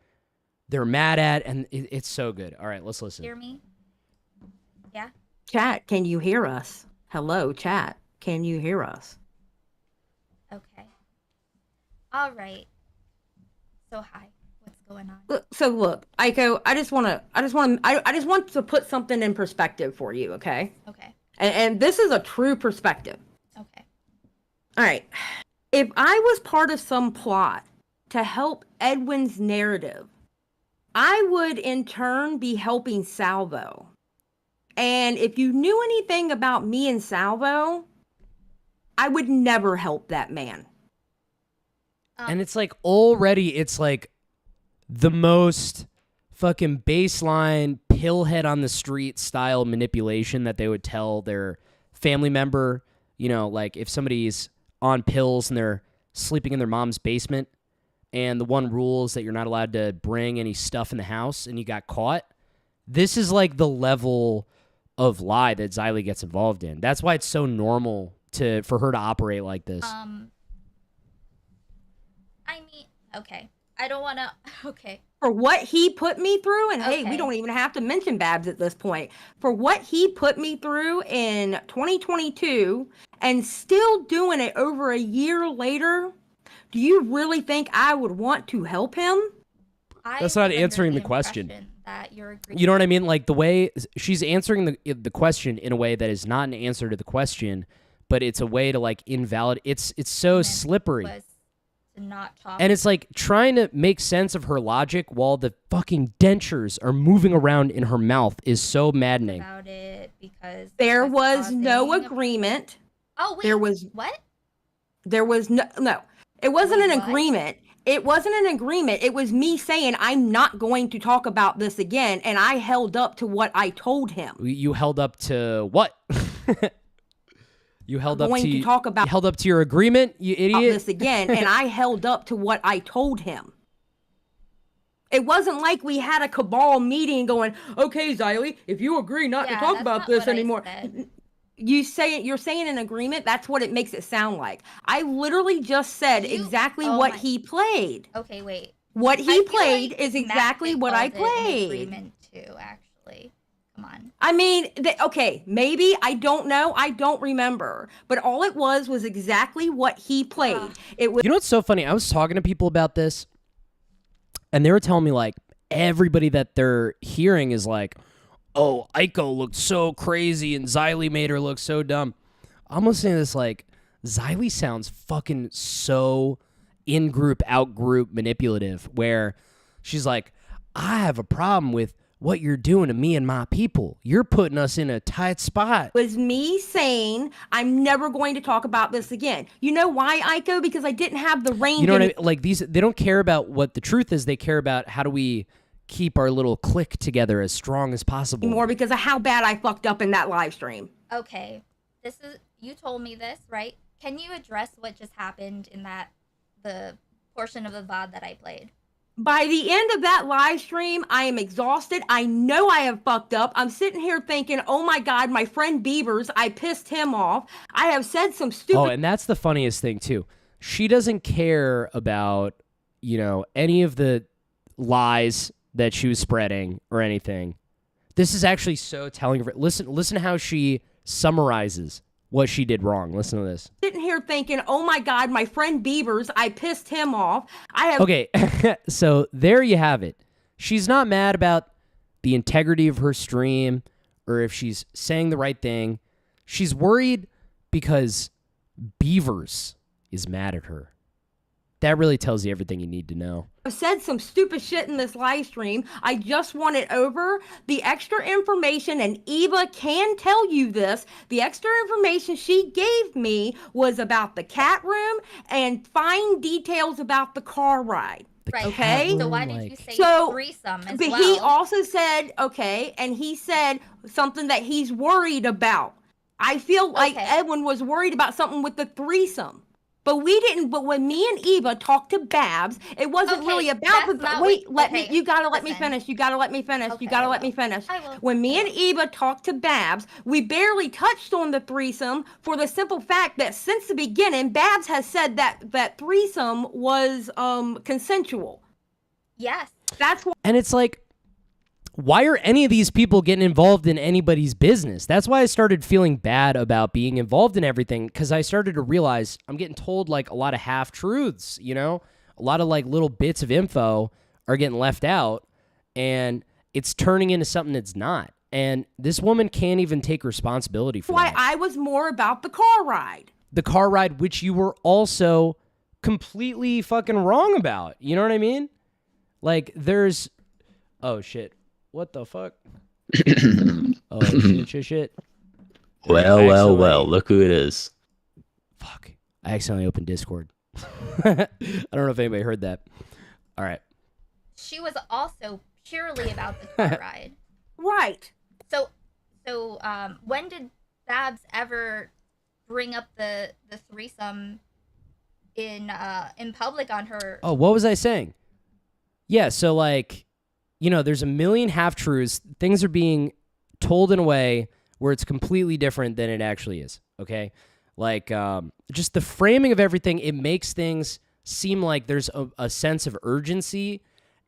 they're mad at, and it's so good. All right, let's listen. Hear me? Yeah. Chat, can you hear us? Hello, chat. Can you hear us? Okay. All right. So hi. What's going on? Look, Aiko, I just want to put something in perspective for you, okay? Okay. And this is a true perspective. Okay. All right. If I was part of some plot to help Edwin's narrative, I would in turn be helping Salvo. And if you knew anything about me and Salvo, I would never help that man. And it's like already, it's like the most fucking baseline pillhead on the street style manipulation that they would tell their family member. You know, like if somebody's on pills and they're sleeping in their mom's basement, and the one rule is that you're not allowed to bring any stuff in the house, and you got caught. This is like the level of lie that Xylie gets involved in. That's why it's so normal for her to operate like this. I mean, okay. I don't want to. Okay. For what he put me through, and hey, we Okay. don't even have to mention Babs at this point. For what he put me through in 2022 and still doing it over a year later, do you really think I would want to help him? That's not answering the question. That you're agreeing. You know what I mean? Like the way she's answering the question in a way that is not an answer to the question, but it's a way to like invalidate. It's so slippery. Was to not talk. And it's like trying to make sense of her logic while the fucking dentures are moving around in her mouth is so maddening. About it because There was no agreement. Oh wait. There was what? There was no. It wasn't an agreement. It wasn't an agreement. It was me saying I'm not going to talk about this again, and I held up to what I told him. You held up to what? You held up going to to talk about you held up to your agreement, you idiot. this again, and I held up to what I told him. It wasn't like we had a cabal meeting going, okay, Xylie, if you agree not to talk about this anymore. You're saying an agreement? That's what it makes it sound like. I literally just said exactly what he played. Okay, wait. What I he feel played like is Matt exactly what I called it an played. agreement too, actually. Come on. I mean, okay, maybe, I don't know, I don't remember. But all it was exactly what he played. It was. You know what's so funny? I was talking to people about this, and they were telling me like everybody that they're hearing is like, oh, Aiko looked so crazy and Xylie made her look so dumb. I'm listening to this like, Xylie sounds fucking so in-group, out-group manipulative, where she's like, I have a problem with what you're doing to me and my people. You're putting us in a tight spot. Was me saying, I'm never going to talk about this again. You know why, Aiko? Because I didn't have the range. You know what I mean? Like they don't care about what the truth is. They care about how do we keep our little clique together as strong as possible. More because of how bad I fucked up in that live stream. Okay. You told me this, right? Can you address what just happened in the portion of the VOD that I played? By the end of that live stream, I am exhausted. I know I have fucked up. I'm sitting here thinking, oh my God, my friend Beavers, I pissed him off. I have said some stupid. Oh, and that's the funniest thing too. She doesn't care about, any of the lies that she was spreading or anything. This is actually so telling of it. Listen how she summarizes what she did wrong. Listen to this. Sitting here thinking, oh my God, my friend Beavers, I pissed him off. Okay, so there you have it. She's not mad about the integrity of her stream or if she's saying the right thing. She's worried because Beavers is mad at her. That really tells you everything you need to know. I've said some stupid shit in this live stream. I just want it over. The extra information, and Eva can tell you this, the extra information she gave me was about the cat room and fine details about the car ride. Right. Okay? So why did you say threesome as but well? He also said, okay, and he said something that he's worried about. I feel like Edwin was worried about something with the threesome. But we didn't. But when me and Eva talked to Babs, it wasn't really about the. Wait, let me. You gotta let me finish. You gotta let me finish. You gotta let me finish. When me and Eva talked to Babs, we barely touched on the threesome for the simple fact that since the beginning, Babs has said that threesome was consensual. Yes. That's why. And it's like, why are any of these people getting involved in anybody's business? That's why I started feeling bad about being involved in everything, because I started to realize I'm getting told like a lot of half-truths, you know? A lot of like little bits of info are getting left out, and it's turning into something that's not. And this woman can't even take responsibility for why that. I was more about the car ride. The car ride, which you were also completely fucking wrong about. You know what I mean? Like, there's... Oh, shit. What the fuck? Oh, shit. Well, look who it is. Fuck. I accidentally opened Discord. I don't know if anybody heard that. All right. She was also purely about the car ride. Right. So, when did Babs ever bring up the threesome in public on her? Oh, what was I saying? Yeah, so like, you know, there's a million half-truths. Things are being told in a way where it's completely different than it actually is, okay? Like, just the framing of everything, it makes things seem like there's a sense of urgency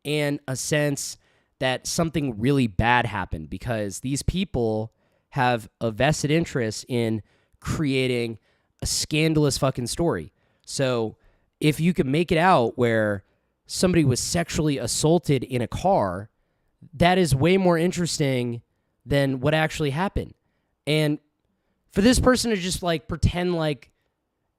and a sense that something really bad happened, because these people have a vested interest in creating a scandalous fucking story. So if you can make it out where somebody was sexually assaulted in a car, that is way more interesting than what actually happened. And for this person to just like pretend like,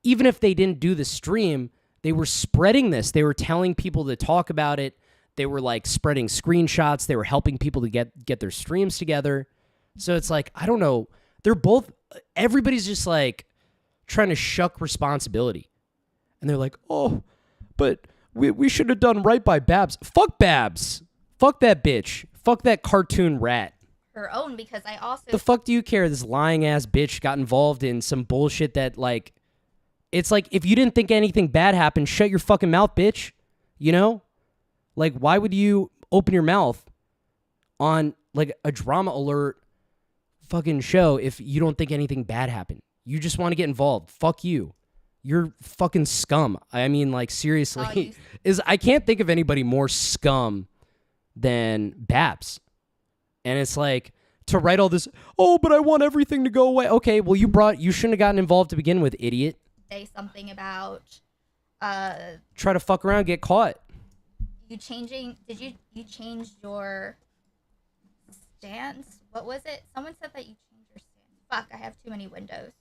even if they didn't do the stream, they were spreading this. They were telling people to talk about it. They were like spreading screenshots. They were helping people to get their streams together. So it's like, I don't know. Everybody's just like trying to shuck responsibility. And they're like, oh, but we should have done right by Babs. Fuck Babs. Fuck that bitch. Fuck that cartoon rat. Her own, because I also... The fuck do you care? This lying ass bitch got involved in some bullshit that like... It's like, if you didn't think anything bad happened, shut your fucking mouth, bitch. You know? Like, why would you open your mouth on like a drama alert fucking show if you don't think anything bad happened? You just want to get involved. Fuck you. You're fucking scum. I mean, like, seriously. I can't think of anybody more scum than Babs. And it's like, to write all this, oh, but I want everything to go away. Okay, well, you shouldn't have gotten involved to begin with, idiot. Say something about try to fuck around, get caught. You changing... Did you change your stance? What was it? Someone said that you changed your stance. Fuck, I have too many windows.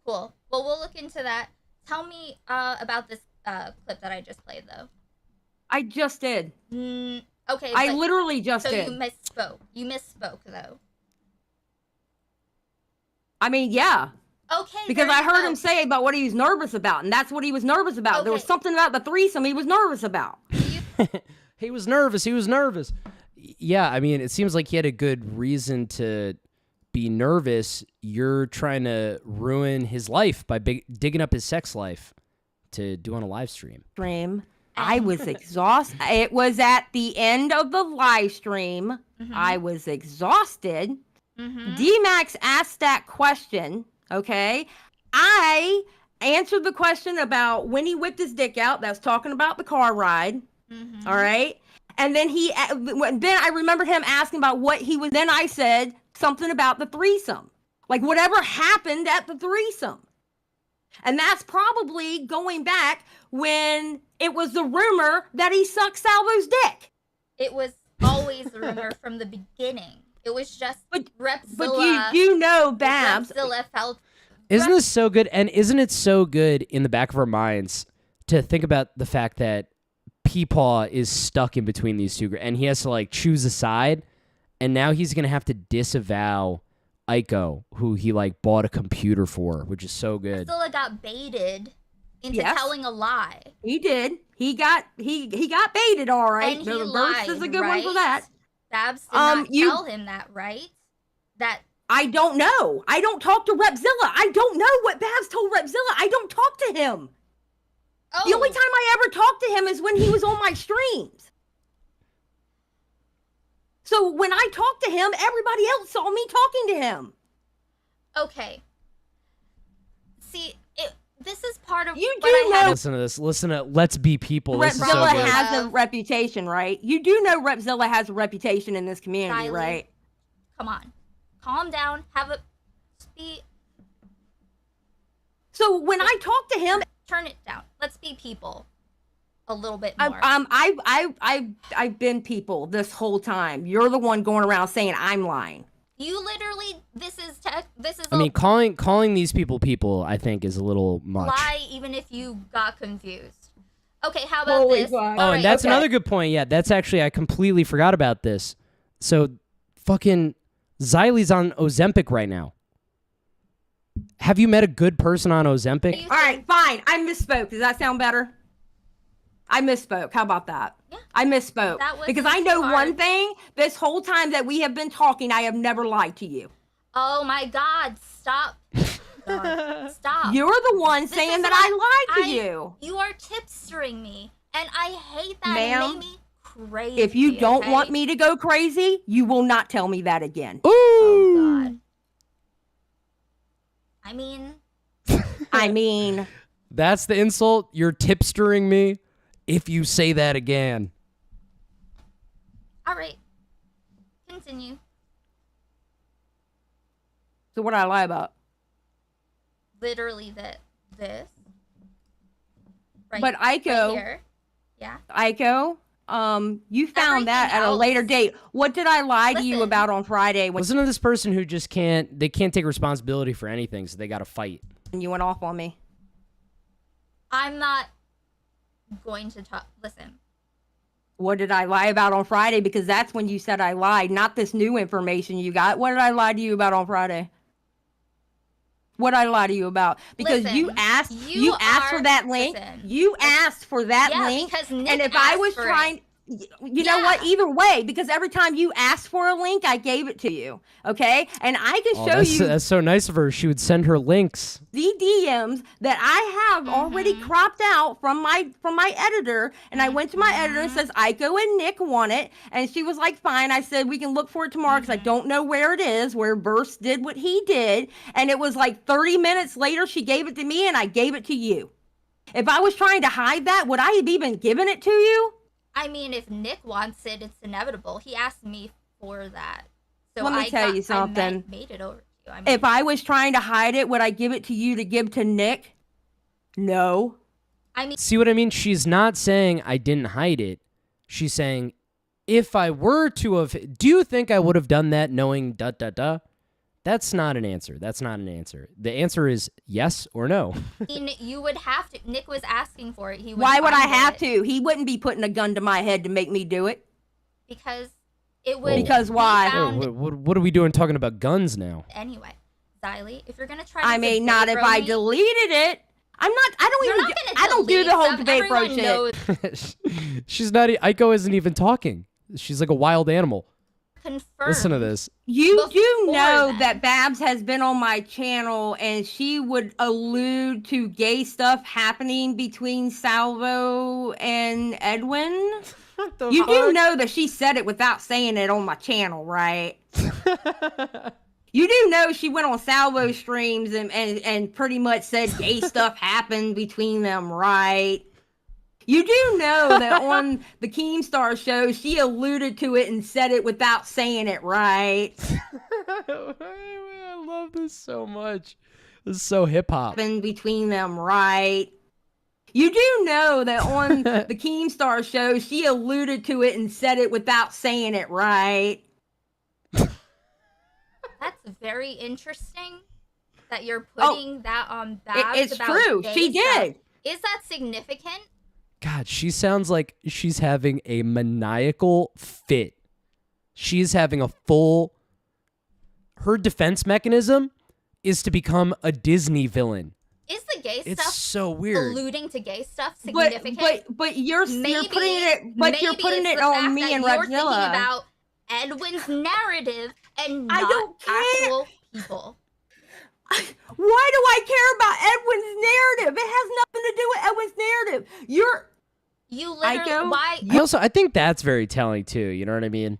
Cool. Well, we'll look into that. Tell me about this clip that I just played, though. I just did. Okay. I literally just did. So you misspoke. You misspoke, though. I mean, yeah. Okay. Because I heard him say about what he was nervous about, and that's what he was nervous about. Okay. There was something about the threesome he was nervous about. He was nervous. Yeah, I mean, it seems like he had a good reason to be nervous. You're trying to ruin his life by digging up his sex life to do on a live stream. I was exhausted. It was at the end of the live stream. Mm-hmm. I was exhausted. Mm-hmm. D-Max asked that question, okay? I answered the question about when he whipped his dick out. That's talking about the car ride, all right? And then then I remembered him asking about what he was. Then I said something about the threesome, like whatever happened at the threesome. And that's probably going back when it was the rumor that he sucked Salvo's dick. It was always a rumor from the beginning. It was just Repzilla. But you know, Babs. Repzilla felt... Isn't this so good? And isn't it so good in the back of our minds to think about the fact that Peepaw is stuck in between these two, and he has to like choose a side, and now he's gonna have to disavow Aiko, who he like bought a computer for, which is so good. Repzilla got baited into telling a lie. He did. He got baited, all right. And the he reverse lied, is a good right? one for that. Babs did not tell him that, right? That I don't know. I don't talk to Repzilla. I don't know what Babs told Repzilla. I don't talk to him. The only time I ever talked to him is when he was on my streams. So when I talked to him, everybody else saw me talking to him. Okay. See, this is part of you what I had. Listen to this. Listen to Let's Be People. This is so Repzilla good. has a reputation, right? You do know Repzilla has a reputation in this community, Xylie, right? Come on. Calm down. Have a be. So when I talk to him, turn it down. Let's be people. A little bit more. I've been people this whole time. You're the one going around saying I'm lying. You literally. This is. I mean, calling these people, I think, is a little much. Lie, even if you got confused. Okay, how about this? And that's another good point. Yeah, that's actually, I completely forgot about this. So, fucking Xylie's on Ozempic right now. Have you met a good person on Ozempic? All right, fine. I misspoke. Does that sound better? I misspoke. How about that? Yeah. I misspoke. Because I know one thing. This whole time that we have been talking, I have never lied to you. Oh my God, stop. God, stop. You're the one saying that I lied to you. You are tipstering me, and I hate that. Ma'am, it made me crazy. if you don't want me to go crazy, you will not tell me that again. Ooh. Oh God. I mean. That's the insult. You're tipstering me if you say that again. All right. Continue. So what did I lie about? Literally this. Right. But Aiko, right here. Yeah. Aiko, you found that at a later date. What did I lie to you about on Friday? Listen to this person who just can't take responsibility for anything, so they got to fight. And you went off on me. I'm not going to talk. Listen. What did I lie about on Friday? Because that's when you said I lied, not this new information you got. What did I lie to you about on Friday? What did I lie to you about? Because you asked for that link. You asked for that link. Because Nick and if I was asked for trying, you know what? Either way, because every time you asked for a link, I gave it to you. Okay, and I can show you. That's so nice of her. She would send her links. The DMs that I have already cropped out from my editor, and I went to my editor and says Aiko and Nick want it, and she was like, fine. I said we can look for it tomorrow because I don't know where it is, where Burst did what he did, and it was like 30 minutes later she gave it to me, and I gave it to you. If I was trying to hide that, would I have even given it to you? I mean, if Nick wants it, it's inevitable. He asked me for that. So let me tell you something. I made it over to you. I mean, if I was trying to hide it, would I give it to you to give to Nick? No. I mean, see what I mean? She's not saying I didn't hide it. She's saying, if I were to have, do you think I would have done that knowing ... That's not an answer. That's not an answer. The answer is yes or no. You would have to. Nick was asking for it. Why would I have to? He wouldn't be putting a gun to my head to make me do it. Because it would. Because why? What are we doing talking about guns now? Anyway, Xylie, if you're gonna try to I mean, not if I deleted it. I'm not. I don't do the whole debate bro shit. She's not. Aiko isn't even talking. She's like a wild animal. Confirmed. Listen to this. You do know that Babs has been on my channel and she would allude to gay stuff happening between Salvo and Edwin. You do know that she said it without saying it on my channel, right? You do know she went on Salvo streams and pretty much said gay stuff happened between them, right? You do know that on the Keemstar show, she alluded to it and said it without saying it, right? I love this so much. This is so hip-hop. Between them, right? You do know that on the Keemstar show, she alluded to it and said it without saying it, right? That's very interesting that you're putting that on Babs. It's true. She did. Is that significant? God, she sounds like she's having a maniacal fit. She's having a full... Her defense mechanism is to become a Disney villain. Is the gay it's stuff so weird. alluding to gay stuff significant? But you're putting it on me and You're thinking Rexilla. about Edwin's narrative and not I don't care. actual people. Why do I care about Edwin's narrative? It has nothing to do with Edwin's narrative. You literally why? I think that's very telling too. You know what I mean?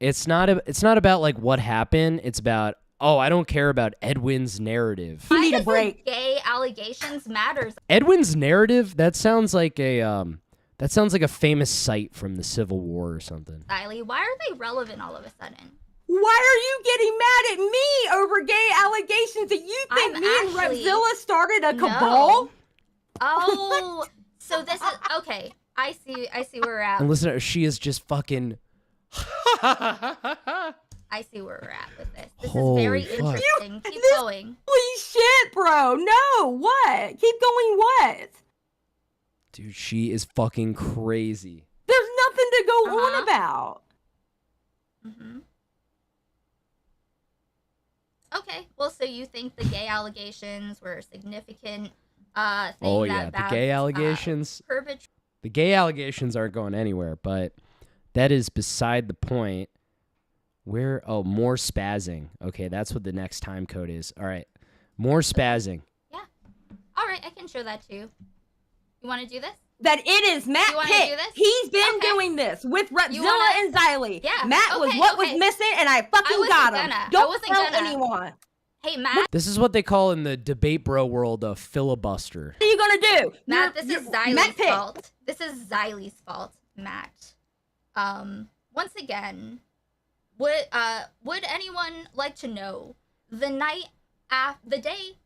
It's not about like what happened. It's about, oh, I don't care about Edwin's narrative. Why does the gay allegations matters? Edwin's narrative? That sounds like a famous site from the Civil War or something. Xylie, why are they relevant all of a sudden? Why are you getting mad at me over gay allegations? Do you think me and Repzilla started a cabal? No. Oh, so this is okay. I see where we're at. And listen to her, she is just fucking. I see where we're at with this. This Holy is very fuck. interesting. Keep going. Holy shit, bro. No, what? Keep going, what? Dude, she is fucking crazy. There's nothing to go on about. Mm-hmm. Okay, well, so you think the gay allegations were a significant thing Oh that yeah, the Babs, gay allegations. perpetrated? The gay allegations aren't going anywhere, but that is beside the point. Where? Oh, more spazzing. Okay, that's what the next time code is. All right, more spazzing. Yeah. All right, I can show that too. You want to do this? That it is Matt You wanna Pitt. do this? He's been doing this with Repzilla and Xylie. Yeah, Matt was okay, what okay. was missing, and I fucking wasn't got him. gonna. I Don't wasn't tell gonna. anyone. Hey, Matt. This is what they call in the debate bro world a filibuster. What are you gonna do? Matt, this is Matt Xylie's Pitt. fault. This is Xylie's fault, Matt. Once again, would anyone like to know the day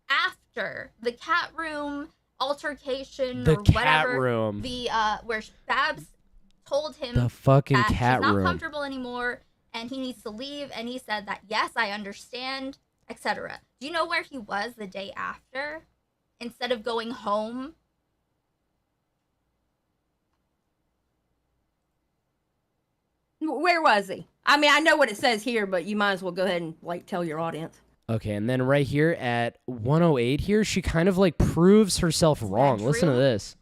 after the cat room altercation The or cat whatever, room. the where Babs told him The fucking that cat she's not room. comfortable anymore and he needs to leave, and he said that yes, I understand, etc. Do you know where he was the day after? Instead of going home, Where was he? I mean, I know what it says here, but you might as well go ahead and tell your audience. Okay, and then right here at 108 here, she kind of proves herself wrong. Listen to this.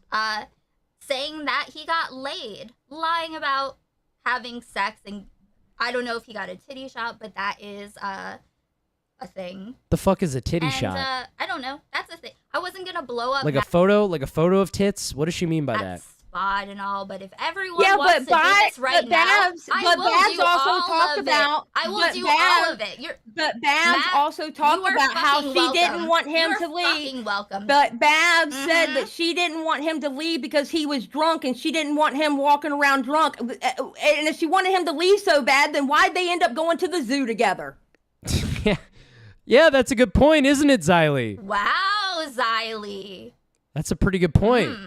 saying that he got laid, lying about having sex, and I don't know if he got a titty shot, but that is a thing. The fuck is a titty And, shot? I don't know. That's a thing. I wasn't gonna blow up Like a photo of tits? What does she mean by that? spot and all, but if everyone wants to do this right now, Babs I will also do all talked of about. it. I will but do Babs- all of it. But Babs Matt, also talked you are about how fucking she didn't welcome. want him You to are leave. fucking welcome. But Babs said that she didn't want him to leave because he was drunk, and she didn't want him walking around drunk. And if she wanted him to leave so bad, then why'd they end up going to the zoo together? Yeah, that's a good point, isn't it, Xylie? Wow, Xylie. That's a pretty good point.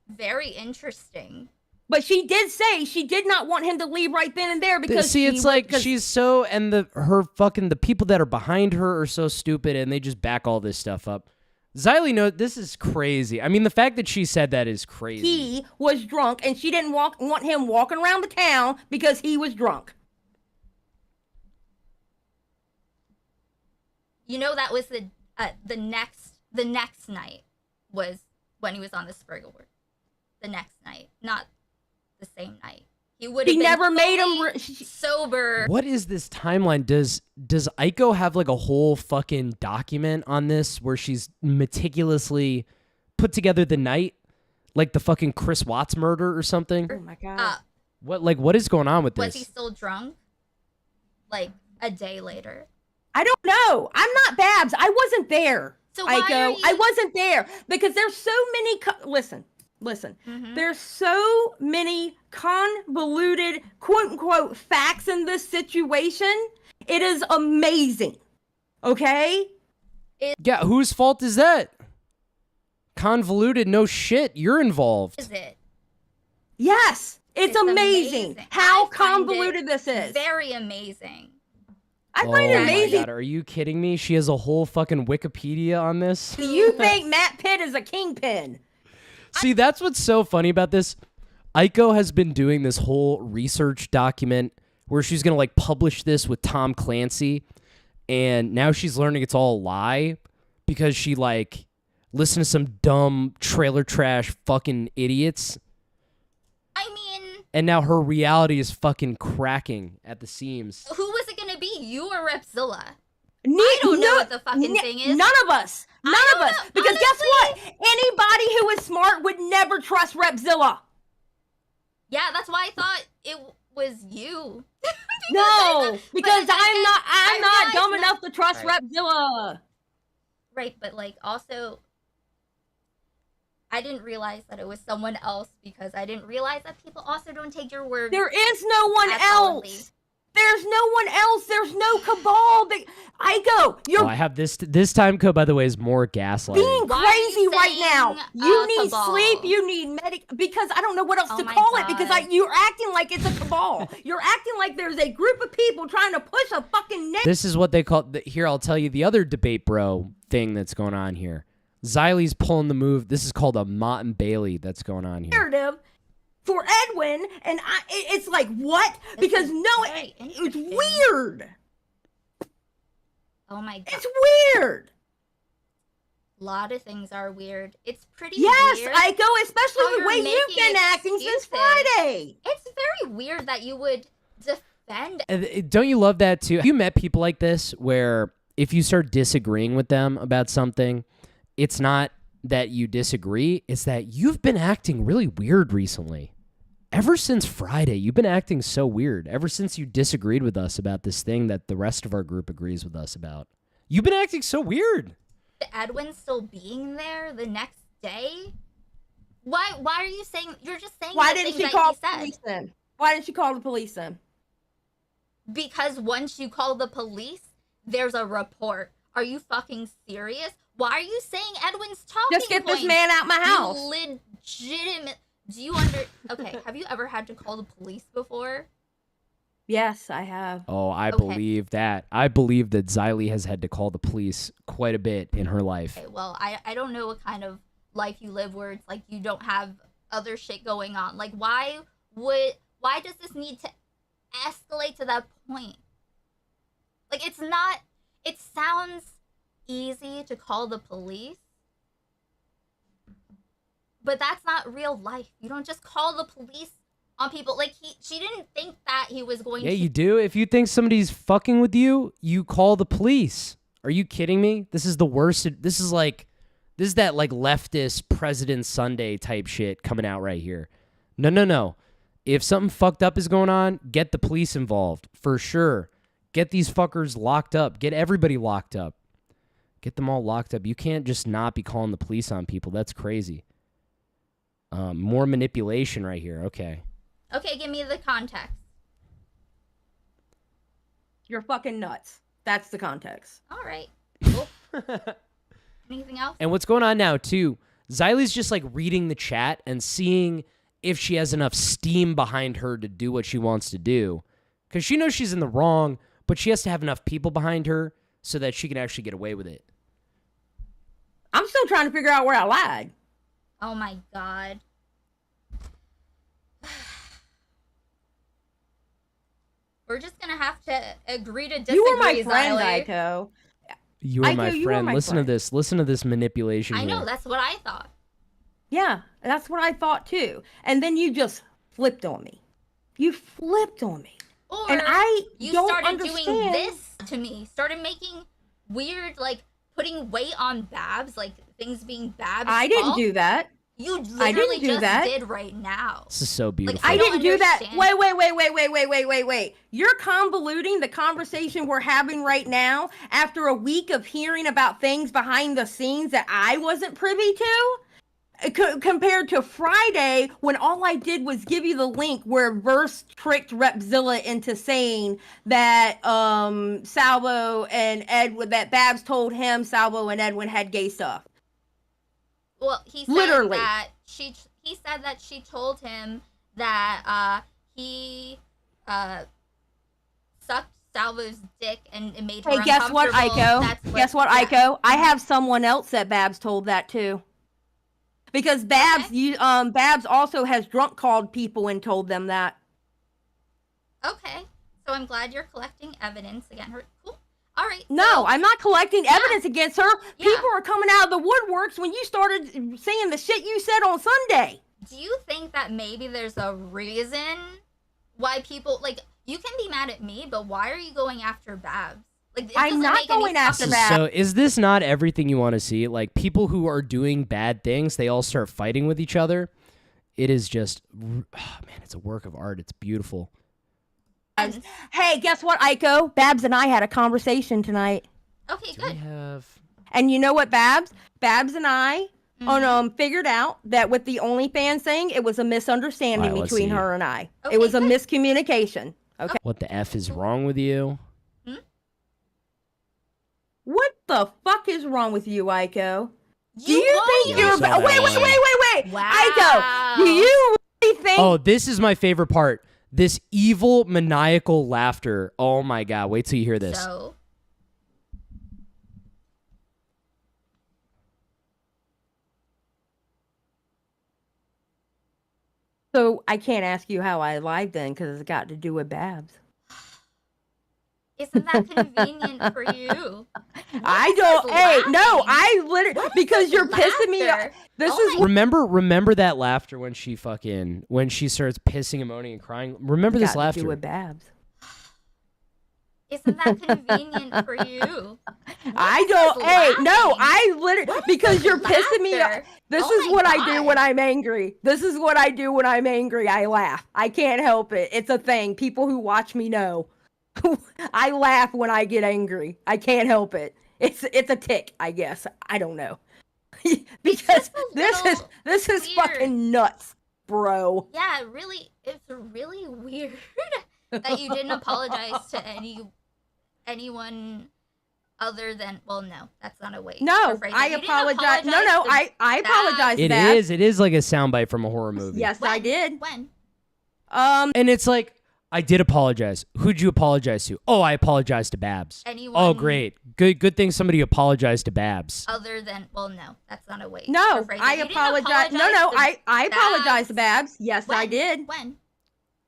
Very interesting. But she did say she did not want him to leave right then and there because See, it's like she's so, and the people that are behind her are so stupid, and they just back all this stuff up. Xylie, this is crazy. I mean, the fact that she said that is crazy. he was drunk, and she didn't want him walking around the town because he was drunk. You know, that was the next night was when he was on the Spurgle. The next night, not the same night. He would have He been never made fully him sober. What is this timeline? Does Aiko have like a whole fucking document on this where she's meticulously put together the night, like the fucking Chris Watts murder or something? Oh my god! What is going on with Was this? he still drunk? Like a day later. I don't know. I'm not Babs. I wasn't there. So why are you... I wasn't there because there's so many. Listen. There's so many convoluted, quote unquote, facts in this situation. It is amazing. Okay? Yeah, whose fault is that? Convoluted, no shit. You're involved. Is it? Yes. It's amazing how convoluted this is. Very amazing. I find it my amazing. God, are you kidding me? She has a whole fucking Wikipedia on this. Do you think Matt Pitt is a kingpin? See, that's what's so funny about this. Aiko has been doing this whole research document where she's going to publish this with Tom Clancy. And now she's learning it's all a lie because she listened to some dumb trailer trash fucking idiots. I mean... And now her reality is fucking cracking at the seams. Who was it going to be? You or Repzilla? I don't know what the fucking thing is. None of us. None of us. know, Because guess what? honestly. Anybody who is smart would never trust Repzilla. Yeah, that's why I thought it was you. No, because I'm not dumb realized enough to trust Right. Repzilla. Right, but like also I didn't realize that it was someone else because I didn't realize that people also don't take your word. There is no one as solidly. else. There's no one else. There's no cabal. Ico, you're I have this time code, by the way, is more gaslighting. being Why are crazy you right now. saying, You need cabal? sleep. You need because I don't know what else Oh to my call it because God. you're acting like it's a cabal. You're acting like there's a group of people trying to push a fucking This is what they call here. I'll tell you the other debate, bro, thing that's going on here. Xylie's pulling the move. This is called a Mott and Bailey that's going on here. narrative for Edwin, and it's like what? Because it's weird. Oh my god. It's weird. A lot of things are weird. It's pretty Yes, weird. Ico, especially how the you're way you've making been acting since excuses. Friday. It's very weird that you would defend. Don't you love that too? Have you met people like this where if you start disagreeing with them about something, it's not that you disagree, it's that you've been acting really weird recently. Ever since Friday, you've been acting so weird. Ever since you disagreed with us about this thing that the rest of our group agrees with us about. You've been acting so weird. Edwin still being there the next day? Why are you saying you're just saying Why the didn't things she that call he the said? police then? Why didn't she call the police then? Because once you call the police, there's a report. Are you fucking serious? Why are you saying Edwin's talking Just get this points? man out my You house. legitimate. Do you Okay, have you ever had to call the police before? Yes, I have. Oh, I Okay. believe that. I believe that Xylie has had to call the police quite a bit in her life. Okay, well, I don't know what kind of life you live where it's like you don't have other shit going on. Like, why does this need to escalate to that point? Like, it sounds easy to call the police, but that's not real life. You don't just call the police on people. Like, she didn't think that he was going Yeah, to. you do. If you think somebody's fucking with you, you call the police. Are you kidding me? This is the worst. This is that like leftist President Sunday type shit coming out right here. No. If something fucked up is going on, get the police involved for sure. Get these fuckers locked up. Get everybody locked up. Get them all locked up. You can't just not be calling the police on people. That's crazy. More manipulation right here. Okay. Okay, give me the context. You're fucking nuts. That's the context. All right. Cool. Anything else? And what's going on now, too, Xylie's just like reading the chat and seeing if she has enough steam behind her to do what she wants to do. Because she knows she's in the wrong, but she has to have enough people behind her so that she can actually get away with it. I'm still trying to figure out where I lied. Oh my god. We're just gonna have to agree to disagree, You were my friend, Xylie. Ico. You are Ico, my you friend. my Listen friend. to this. Listen to this manipulation I here. know, that's what I thought. Yeah, that's what I thought too. And then you just flipped on me. You flipped on me. Or and I you don't started understand. doing this to me. Started making weird, like, putting weight on Babs, like, things being Babs' I didn't fault. do that. You I literally didn't do just that. did right now. This is so beautiful. I didn't do that. understand. Wait. You're convoluting the conversation we're having right now after a week of hearing about things behind the scenes that I wasn't privy to. Compared to Friday, when all I did was give you the link where Verse tricked Repzilla into saying that Salvo and Edwin, that Babs told him Salvo and Edwin had gay stuff. Well, he said Literally. that he said that she told him that he sucked Salvo's dick and it made her Hey, guess what, uncomfortable. Ico? That's Guess what, yeah. Ico? I have someone else that Babs told that too. Because Babs, Babs also has drunk called people and told them that. Okay, so I'm glad you're collecting evidence again. Cool. All right. No, I'm not collecting evidence against her. People are coming out of the woodworks when you started saying the shit you said on Sunday. Do you think that maybe there's a reason why people, like, you can be mad at me, but why are you going after Babs? Like, I'm not going after Babs. So is this not everything you want to see? Like, people who are doing bad things, they all start fighting with each other. It is just, man, it's a work of art. It's beautiful. Hey, guess what, Aiko? Babs and I had a conversation tonight. Okay, good. We have... And you know what, Babs? Babs and I figured out that with the OnlyFans thing, it was a misunderstanding All right, let's between see. her and I. Okay, it was a miscommunication. Okay. What the F is wrong with you? What the fuck is wrong with you, Aiko? Do you Yeah, think we you're... saw that Wait. Wow. Aiko, do you really think... Oh, this is my favorite part. This evil, maniacal laughter. Oh my God. Wait till you hear this. So I can't ask you how I lied then because it's got to do with Babs. Isn't that convenient for you? I don't. Hey, no, I literally because you're pissing me off. This is Remember that laughter when she starts pissing and moaning and crying. Remember this laughter. Do with Babs. Isn't that convenient for you? I don't. Hey, no, I literally because you're pissing me off. This is what I do when I'm angry. This is what I do when I'm angry. I laugh. I can't help it. It's a thing. People who watch me know. I laugh when I get angry. I can't help it. It's a tick, I guess. I don't know. Because this is weird. Fucking nuts, bro. Yeah, it's really weird that you didn't apologize to anyone other than, well, no, that's not a way. No, I apologize. No, I apologize. It is. It is like a soundbite from a horror movie. Yes, I did. When? And it's like, I did apologize. Who'd you apologize to? Oh, I apologized to Babs. Anyone? Oh, great. Good thing somebody apologized to Babs. Other than, well, no, that's not a way. No, I apologize. No, I apologize to Babs. Yes, I did. When?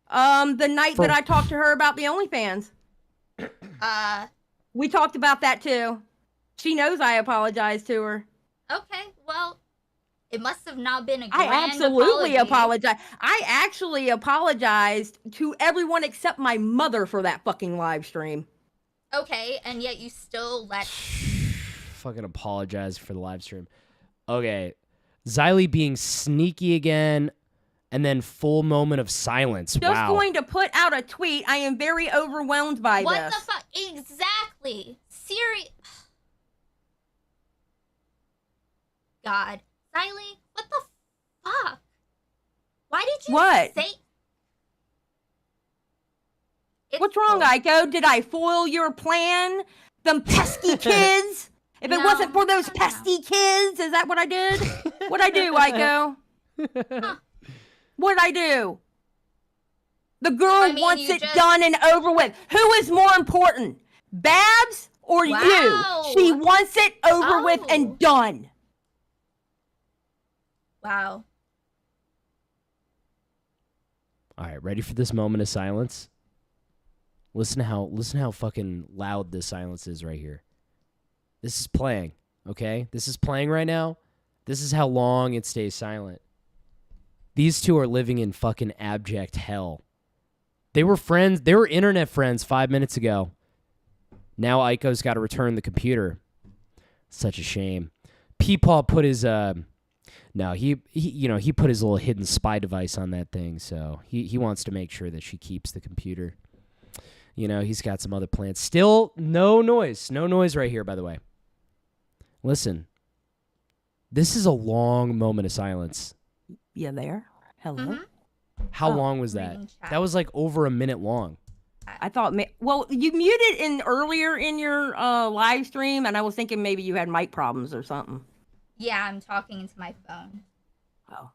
The night that I talked to her about the OnlyFans. We talked about that too. She knows I apologized to her. Okay, well, it must have not been a I grand absolutely apology. apologize. I actually apologized to everyone except my mother for that fucking live stream. Okay, and yet you still let... Fucking apologize for the live stream. Okay. Xylie being sneaky again, and then full moment of silence. Just Wow. going to put out a tweet. I am very overwhelmed by What this. the fuck? Exactly. God. Xylie, what the fuck? Why did you say... What's wrong, Aiko? Did I foil your plan? Them pesky kids? If it wasn't for those pesky kids, is that what I did? What'd I do, Aiko? What'd I do? The girl wants it done and over with. Who is more important? Babs or you? She wants it over with and done. Wow. All right, ready for this moment of silence? Listen to how fucking loud this silence is right here. This is playing, okay? This is playing right now. This is how long it stays silent. These two are living in fucking abject hell. They were friends. They were internet friends 5 minutes ago. Now Aiko's got to return the computer. Such a shame. Peepaw put his he put his little hidden spy device on that thing, so he wants to make sure that she keeps the computer. You know, he's got some other plans. Still no noise. No noise right here, by the way. Listen. This is a long moment of silence. You there? Hello? How long was that? That was like over a minute long. I thought, well, you muted earlier in your live stream, and I was thinking maybe you had mic problems or something. Yeah, I'm talking into my phone. Oh.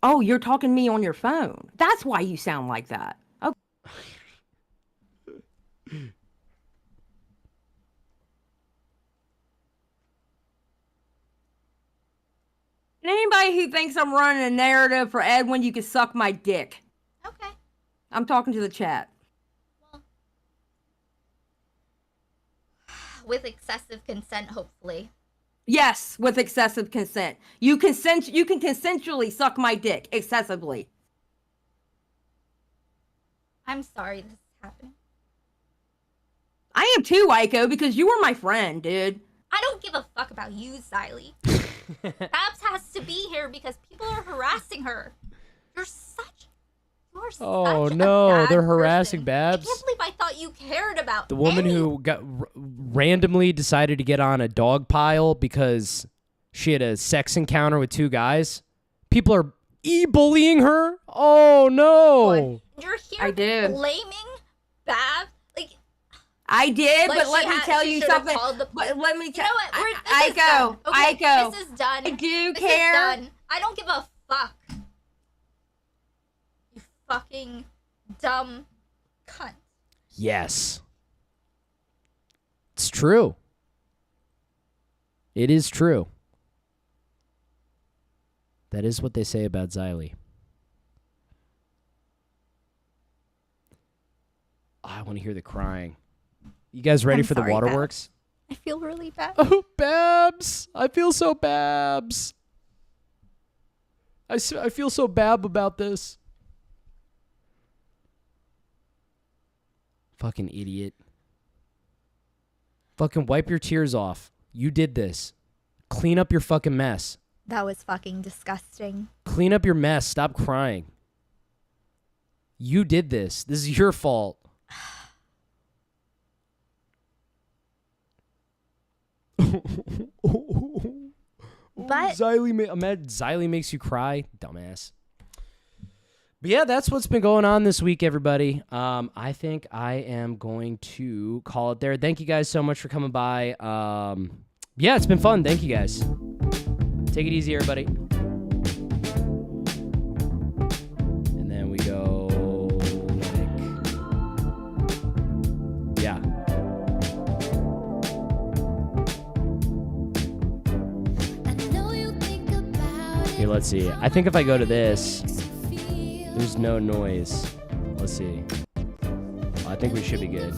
Oh, you're talking to me on your phone. That's why you sound like that. Okay. And anybody who thinks I'm running a narrative for Edwin, you can suck my dick. Okay. I'm talking to the chat. With excessive consent, hopefully. Yes, with excessive consent. You can consensually suck my dick excessively. I'm sorry this is happening. I am too, Aiko, because you were my friend, dude. I don't give a fuck about you, Xylie. Babs has to be here because people are harassing her. You're such Oh no, they're harassing I Babs. can't believe I thought you cared about The woman who got randomly decided to get on a dog pile because she had a sex encounter with 2 guys. People are bullying her. Oh no! You're here blaming Babs. Like I did, like but let she me had- tell she you should've something. called the But let me You tell know what? This is Aiko, done. Okay, Aiko. This is done. I do This care. Is done. I don't give a fuck. You fucking dumb cunt. Yes. It's true. It is true. That is what they say about Xylie. I want to hear the crying. You guys ready for the waterworks? I feel really bad. Oh, Babs. I feel so Babs. I feel so bad about this. Fucking idiot. Fucking wipe your tears off. You did this. Clean up your fucking mess. That was fucking disgusting. Clean up your mess. Stop crying. You did this. This is your fault. But Xylie makes you cry, dumbass. But yeah, that's what's been going on this week, everybody. I think I am going to call it there. Thank you guys so much for coming by. Yeah, it's been fun. Thank you guys. Take it easy, everybody. And then we go like, yeah. Here, let's see. I think if I go to this, there's no noise. Let's see. I think we should be good.